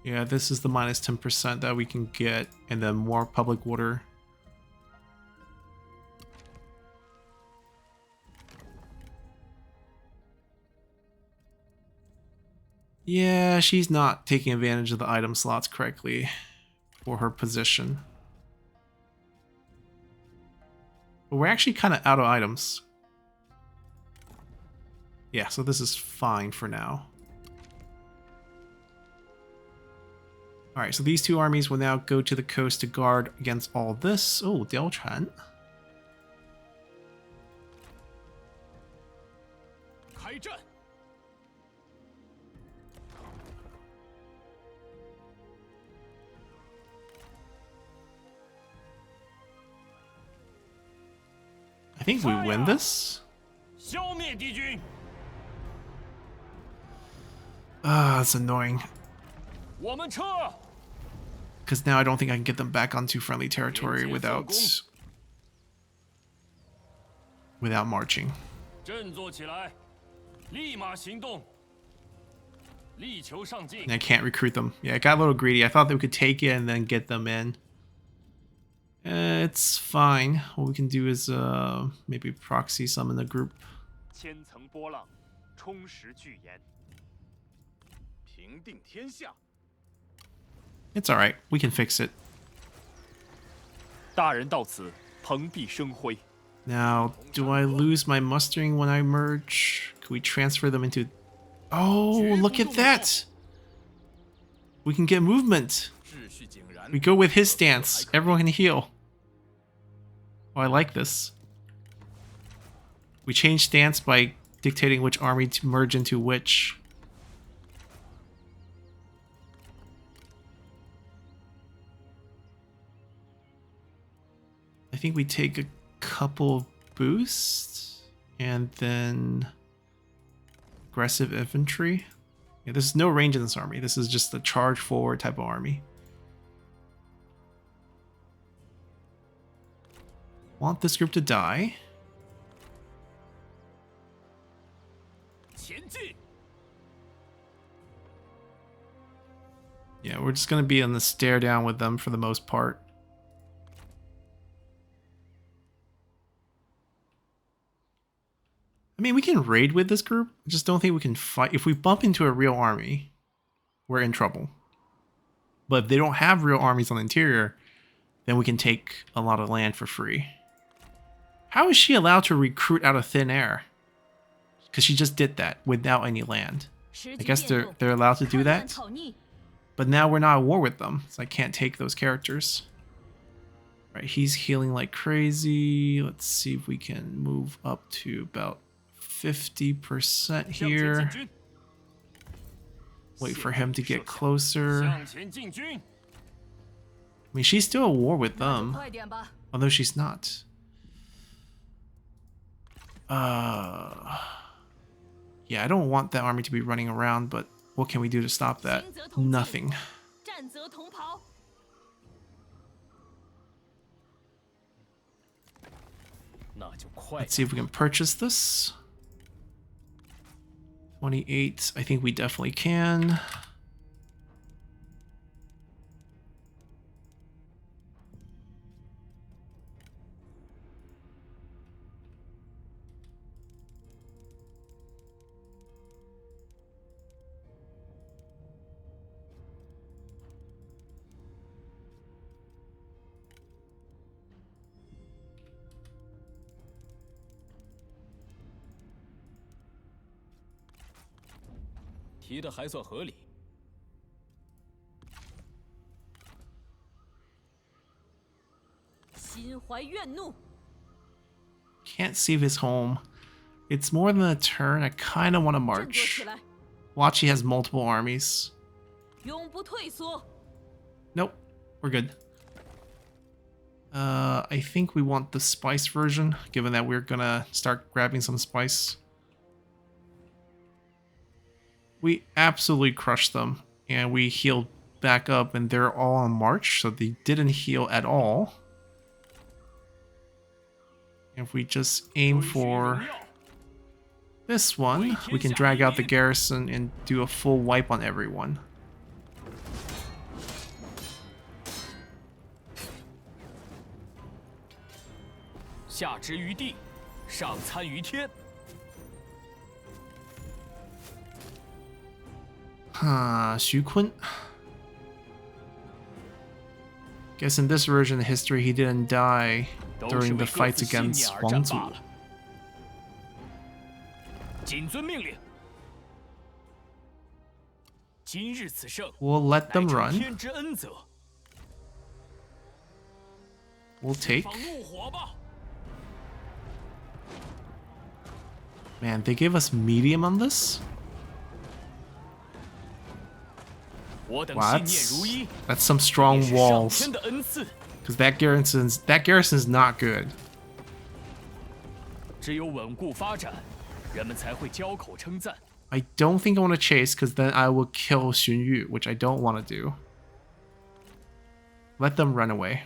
Yeah, this is the minus 10% that we can get, and then more public water. Yeah, she's not taking advantage of the item slots correctly for her position. But we're actually kind of out of items. Yeah, so this is fine for now. Alright, so these two armies will now go to the coast to guard against all this. Oh, Diaochan.
开战！
I think we win this.
消灭敌军！
Ah, it's annoying.
我们撤！
Because now I don't think I can get them back onto friendly territory without marching.
振作起来，立马行动，力求上进。
And I can't recruit them. Yeah, I got a little greedy. I thought that we could take it and then get them in. It's fine. What we can do is maybe proxy summon the group.
千层波浪，充实巨岩。
平定天下。
It's alright. We can fix it.
大人到此，蓬荜生辉。
Now, do I lose my mustering when I merge? Can we transfer them into... Oh, look at that! We can get movement.
秩序井然。
We go with his stance. Everyone can heal. Oh, I like this. We change stance by dictating which army to merge into which. I think we take a couple boosts and then aggressive infantry. Yeah, there's no range in this army. This is just a charge forward type of army. Want this group to die.
前进！
Yeah, we're just going to be on the stare down with them for the most part. I mean, we can raid with this group. I just don't think we can fight. If we bump into a real army, we're in trouble. But if they don't have real armies on the interior, then we can take a lot of land for free. How is she allowed to recruit out of thin air? Because she just did that without any land. I guess they're allowed to do that. But now we're not at war with them, so I can't take those characters. Right, he's healing like crazy. Let's see if we can move up to about 50% here. Wait for him to get closer. I mean, she's still at war with them, although she's not. Yeah, I don't want that army to be running around, but what can we do to stop that? Nothing. Let's see if we can purchase this. 28, I think we definitely can.
提的还算合理。
心怀怨怒。
Can't save his home. It's more than a turn. I kind of want to march. Watch, he has multiple armies.
永不退缩。
Nope, we're good. I think we want the spice version, given that we're gonna start grabbing some spice. We absolutely crushed them, and we healed back up, and they're all on march, so they didn't heal at all. If we just aim for this one, we can drag out the garrison and do a full wipe on everyone. Xu Kun. Guess in this version of history, he didn't die during the fights against Wang Zu. We'll let them run. We'll take. Man, they gave us medium on this? Wow, that's some strong walls. Because that garrison's not good. I don't think I want to chase, because then I will kill Xun Yu, which I don't want to do. Let them run away.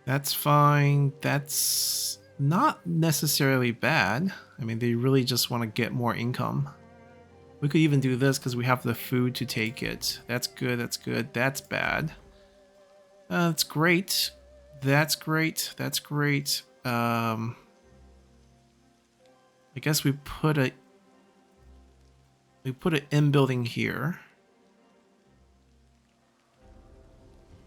That's fine. That's not necessarily bad. I mean, they really just want to get more income. We could even do this because we have the food to take it. That's good, that's good. That's bad. That's great. That's great. That's great. I guess we put an inn building here.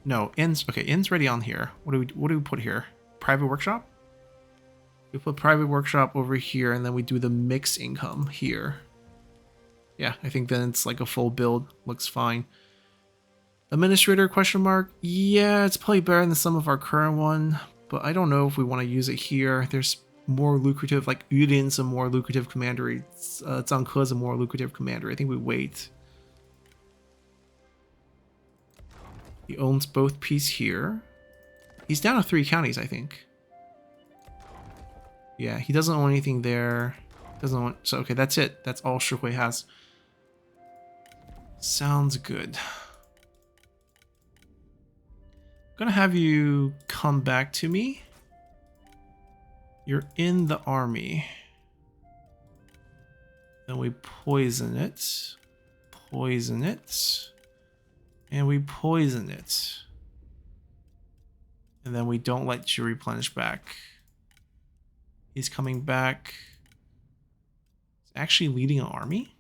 No, inn's okay, inn's ready on here. What do we put here? Private workshop? We put private workshop over here, and then we do the mixed income here. Yeah, I think then it's like a full build. Looks fine. Administrator question mark? Yeah, it's probably better than some of our current one, but I don't know if we want to use it here. There's more lucrative, like Yudin's a more lucrative commander. Zhang Ke's a more lucrative commander. I think we wait. He owns both pieces here. He's down to 3 counties, I think. Yeah, he doesn't own anything there. Doesn't want, so okay, that's it. That's all Shihui has. Sounds good. I'm gonna have you come back to me. You're in the army. Then we poison it. Poison it. And we poison it. And then we don't let you replenish back. He's coming back. He's actually leading an army?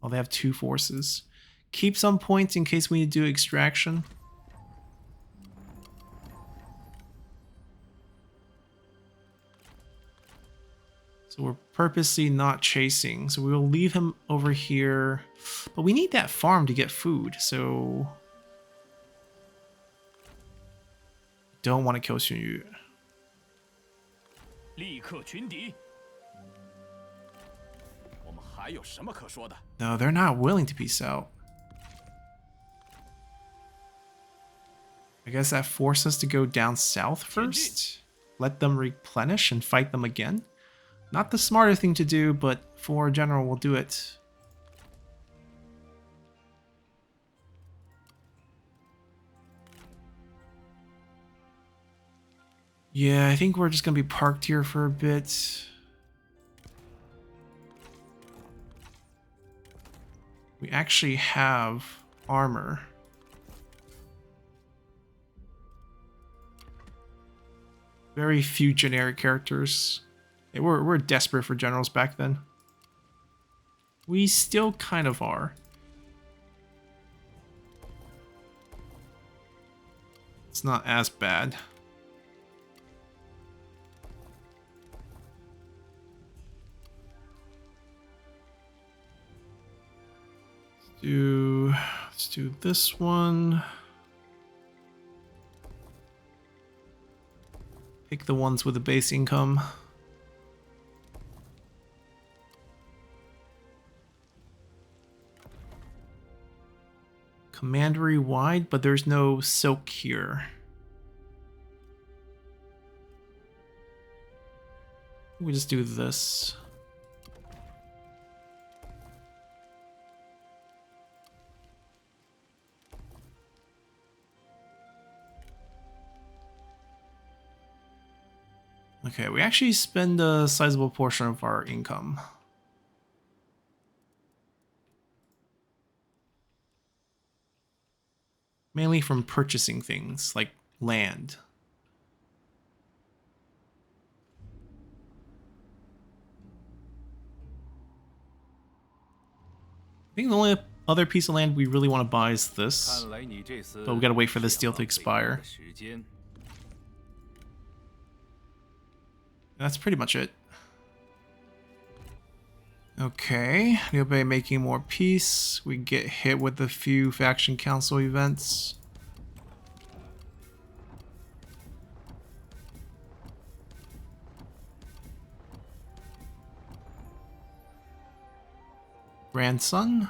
Oh, they have 2 forces. Keep some points in case we need to do extraction. So we're purposely not chasing. So we will leave him over here. But we need that farm to get food, so... Don't want to kill Xun Yu.
立刻群敌。我们还有什么可说的？
No, they're not willing to peace out. I guess that forced us to go down south first. Let them replenish and fight them again. Not the smarter thing to do, but for general, we'll do it. Yeah, I think we're just gonna be parked here for a bit. We actually have armor. Very few generic characters. Hey, we're desperate for generals back then. We still kind of are. It's not as bad. Let's do this one. Pick the ones with the base income. Commandery wide, but there's no silk here. We just do this. Okay, we actually spend a sizable portion of our income. Mainly from purchasing things, like land. I think the only other piece of land we really want to buy is this. But we gotta wait for this deal to expire. That's pretty much it. Okay, Liu Bei making more peace. We get hit with a few faction council events. Grandson.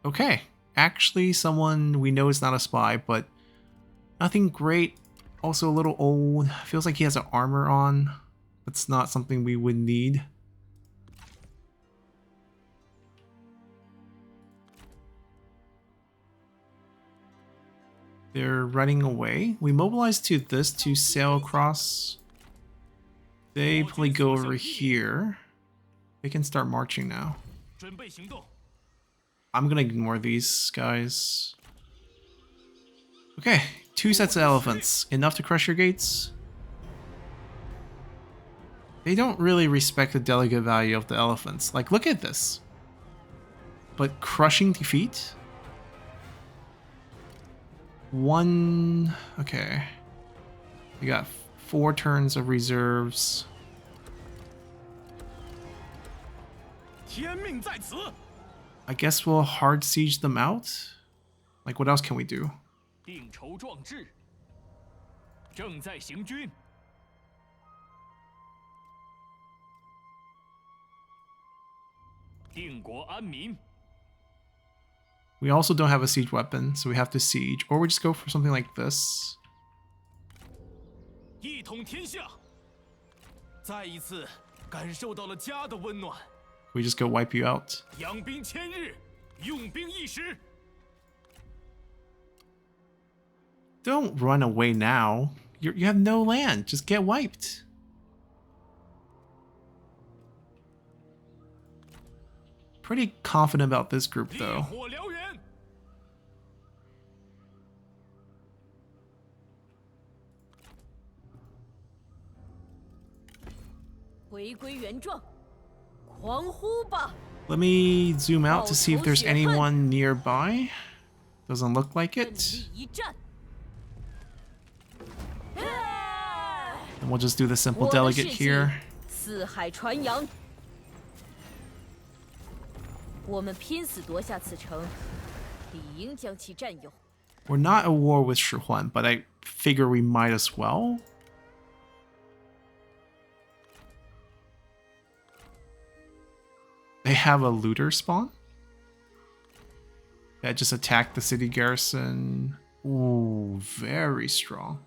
Okay, actually someone we know is not a spy, but nothing great. Also a little old. Feels like he has an armor on. That's not something we would need. They're running away. We mobilize to this to sail across. They probably go over here. They can start marching now. I'm gonna ignore these guys. Okay, 2 sets of elephants. Enough to crush your gates? They don't really respect the delegate value of the elephants. Like, look at this. But crushing defeat? 1... Okay. We got 4 turns of reserves.
天命在此。
I guess we'll hard siege them out? Like, what else can we do?
定筹壮志，正在行军。定国安民。
We also don't have a siege weapon, so we have to siege. Or we just go for something like this.
一统天下，再一次感受到了家的温暖。
We just go wipe you out.
养兵千日，用兵一时。
Don't run away now. You have no land. Just get wiped. Pretty confident about this group,
烈
though.
火燎原。
回归原状，狂呼吧！
Let me zoom out to see if there's
报仇雪恨。
anyone nearby. Doesn't look like
奋
it.
力一战。
And we'll just do the simple
我的
delegate
事迹
here.
四海传扬。我们拼死夺下此城，理应将其占有。
We're not at war with Shihuan, but I figure we might as well. They have a looter spawn that just attacked the city garrison. Ooh, very strong.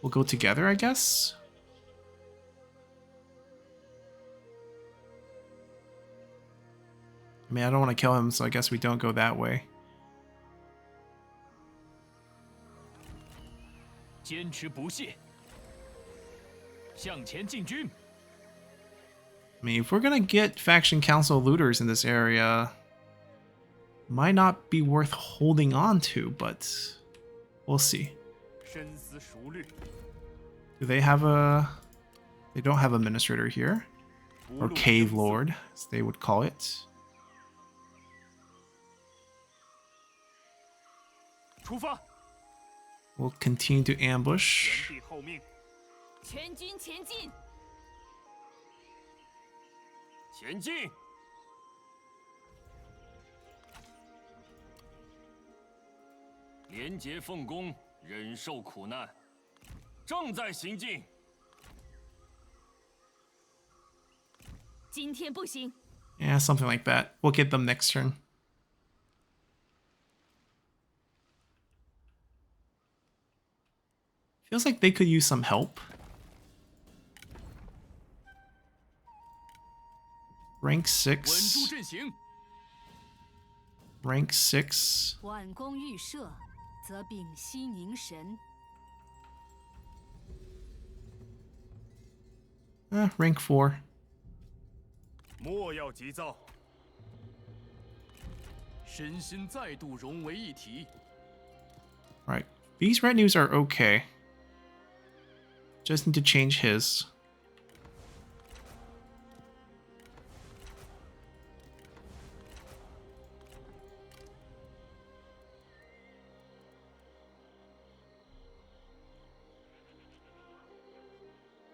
We'll go together, I guess. I mean, I don't want to kill him, so I guess we don't go that way.
坚持不懈，向前进军。
I mean, if we're gonna get faction council looters in this area, might not be worth holding on to, but we'll see.
深思熟虑，
Do they have a... They don't have administrator here.
不
Or
露
cave
声色
lord, as they would call it.
出发，
We'll continue to ambush.
原地候命，
全军前进！
前进！廉洁奉公，忍受苦难，正在行进。
今天不行，
Yeah, something like that. We'll get them next turn. Feels like they could use some help. Rank
稳住
6.
阵型，
Rank 6.
挽弓预设，则屏息凝神。
Rank 4.
莫要急躁，
身心再度融为一体。
Right. These retinues are okay. Just need to change his.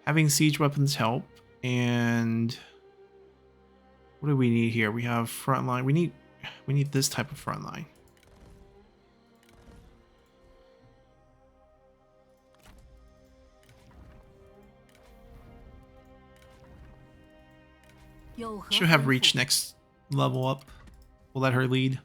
Having siege weapons help, and what do we need here? We have frontline. We need this type of frontline. Should have reached next level up. We'll let her lead.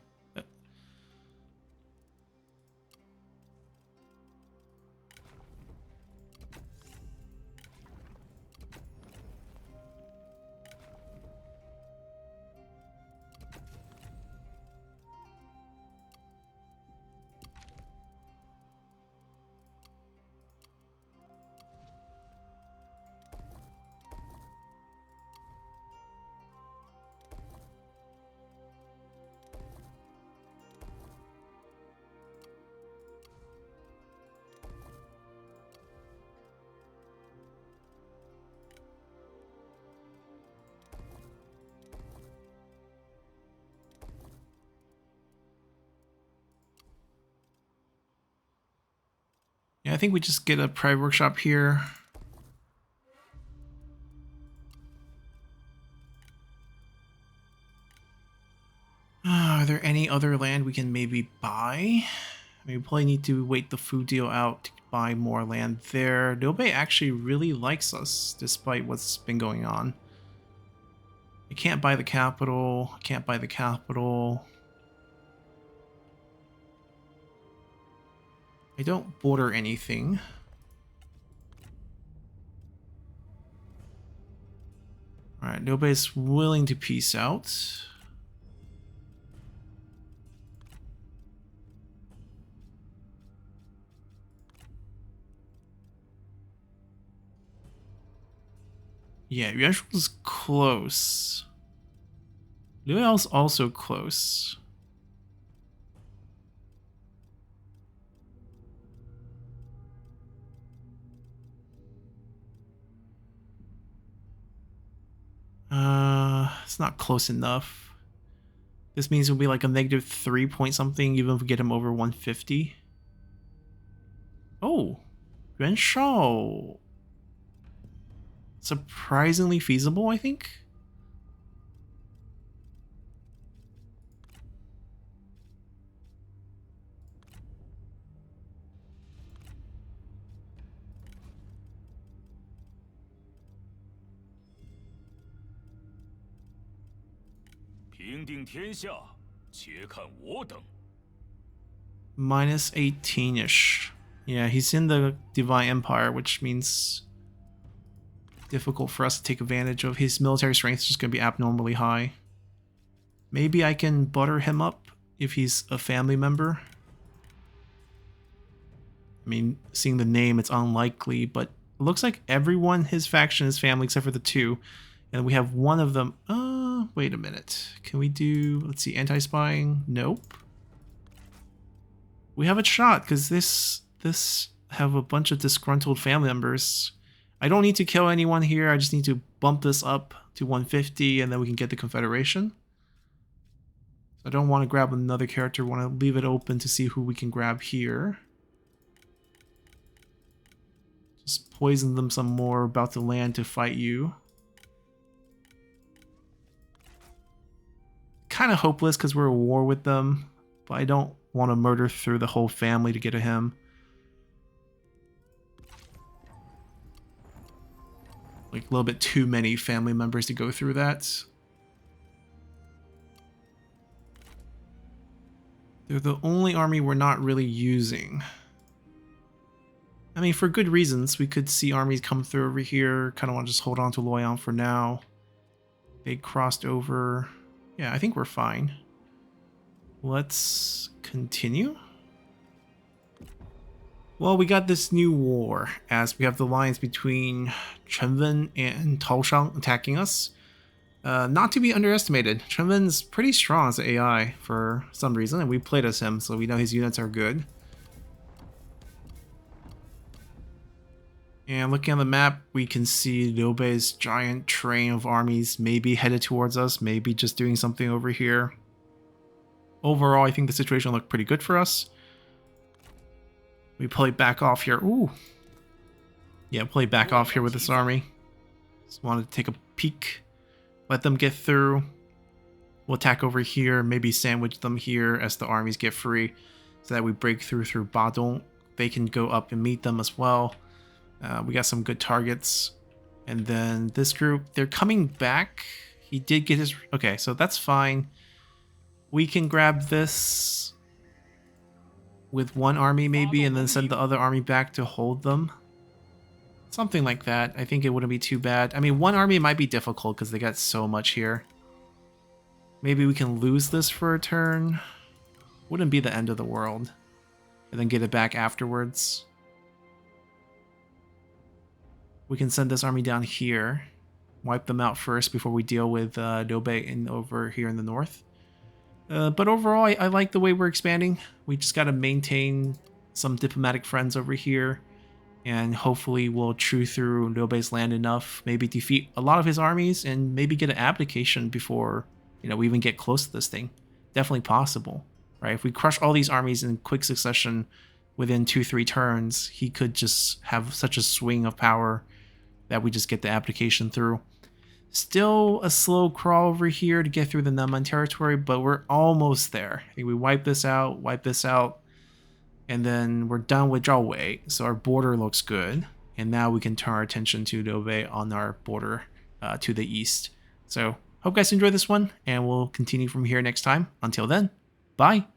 Yeah, I think we just get a private workshop here. Are there any other land we can maybe buy? I mean, we probably need to wait the food deal out to buy more land there. Nobei actually really likes us, despite what's been going on. I can't buy the capital. I can't buy the capital. I don't border anything. Alright, nobody's willing to peace out. Yeah, Yuan's close. Luel's also close. It's not close enough. This means it'll be like a -3 point something even if we get him over 150. Oh, Yuan Shao. Surprisingly feasible, I think. -18-ish. Yeah, he's in the Divine Empire, which means difficult for us to take advantage of. His military strength is just going to be abnormally high. Maybe I can butter him up if he's a family member. I mean, seeing the name, it's unlikely, but it looks like everyone in his faction is family except for the two. And we have one of them. Wait a minute. Can we do, let's see, anti-spying? Nope. We have a shot because this have a bunch of disgruntled family members. I don't need to kill anyone here. I just need to bump this up to 150 and then we can get the Confederation. So I don't want to grab another character. I want to leave it open to see who we can grab here. Just poison them some more about to land to fight you. Kind of hopeless because we're at war with them, but I don't want to murder through the whole family to get to him. Like a little bit too many family members to go through that. They're the only army we're not really using. I mean, for good reasons. We could see armies come through over here. Kind of want to just hold on to Loyang for now. They crossed over. Yeah, I think we're fine. Let's continue. Well, we got this new war as we have the alliance between Chenwen and Taoshang attacking us. Not to be underestimated. Chenwen's pretty strong as an AI for some reason, and we played as him, so we know his units are good. And looking on the map, we can see Liu Bei's giant train of armies maybe headed towards us, maybe just doing something over here. Overall, I think the situation looked pretty good for us. We play back off here. Ooh. Yeah, play back off here with this army. Just wanted to take a peek. Let them get through. We'll attack over here, maybe sandwich them here as the armies get free. So that we break through Badong. They can go up and meet them as well. We got some good targets. And then this group, they're coming back. He did get his... Okay, so that's fine. We can grab this with one army maybe and then send the other army back to hold them. Something like that. I think it wouldn't be too bad. I mean, one army might be difficult because they got so much here. Maybe we can lose this for a turn. Wouldn't be the end of the world. And then get it back afterwards. We can send this army down here. Wipe them out first before we deal with Liu Bei over here in the north. But overall, I like the way we're expanding. We just got to maintain some diplomatic friends over here. And hopefully we'll chew through Liu Bei's land enough. Maybe defeat a lot of his armies and maybe get an abdication before, you know, we even get close to this thing. Definitely possible, right? If we crush all these armies in quick succession within 2-3 turns, he could just have such a swing of power that we just get the abdication through. Still a slow crawl over here to get through the Nanman territory, but we're almost there. I think we wipe this out, and then we're done with Zhao Wei, so our border looks good. And now we can turn our attention to Liu Bei on our border to the east. So hope you guys enjoyed this one, and we'll continue from here next time. Until then, bye!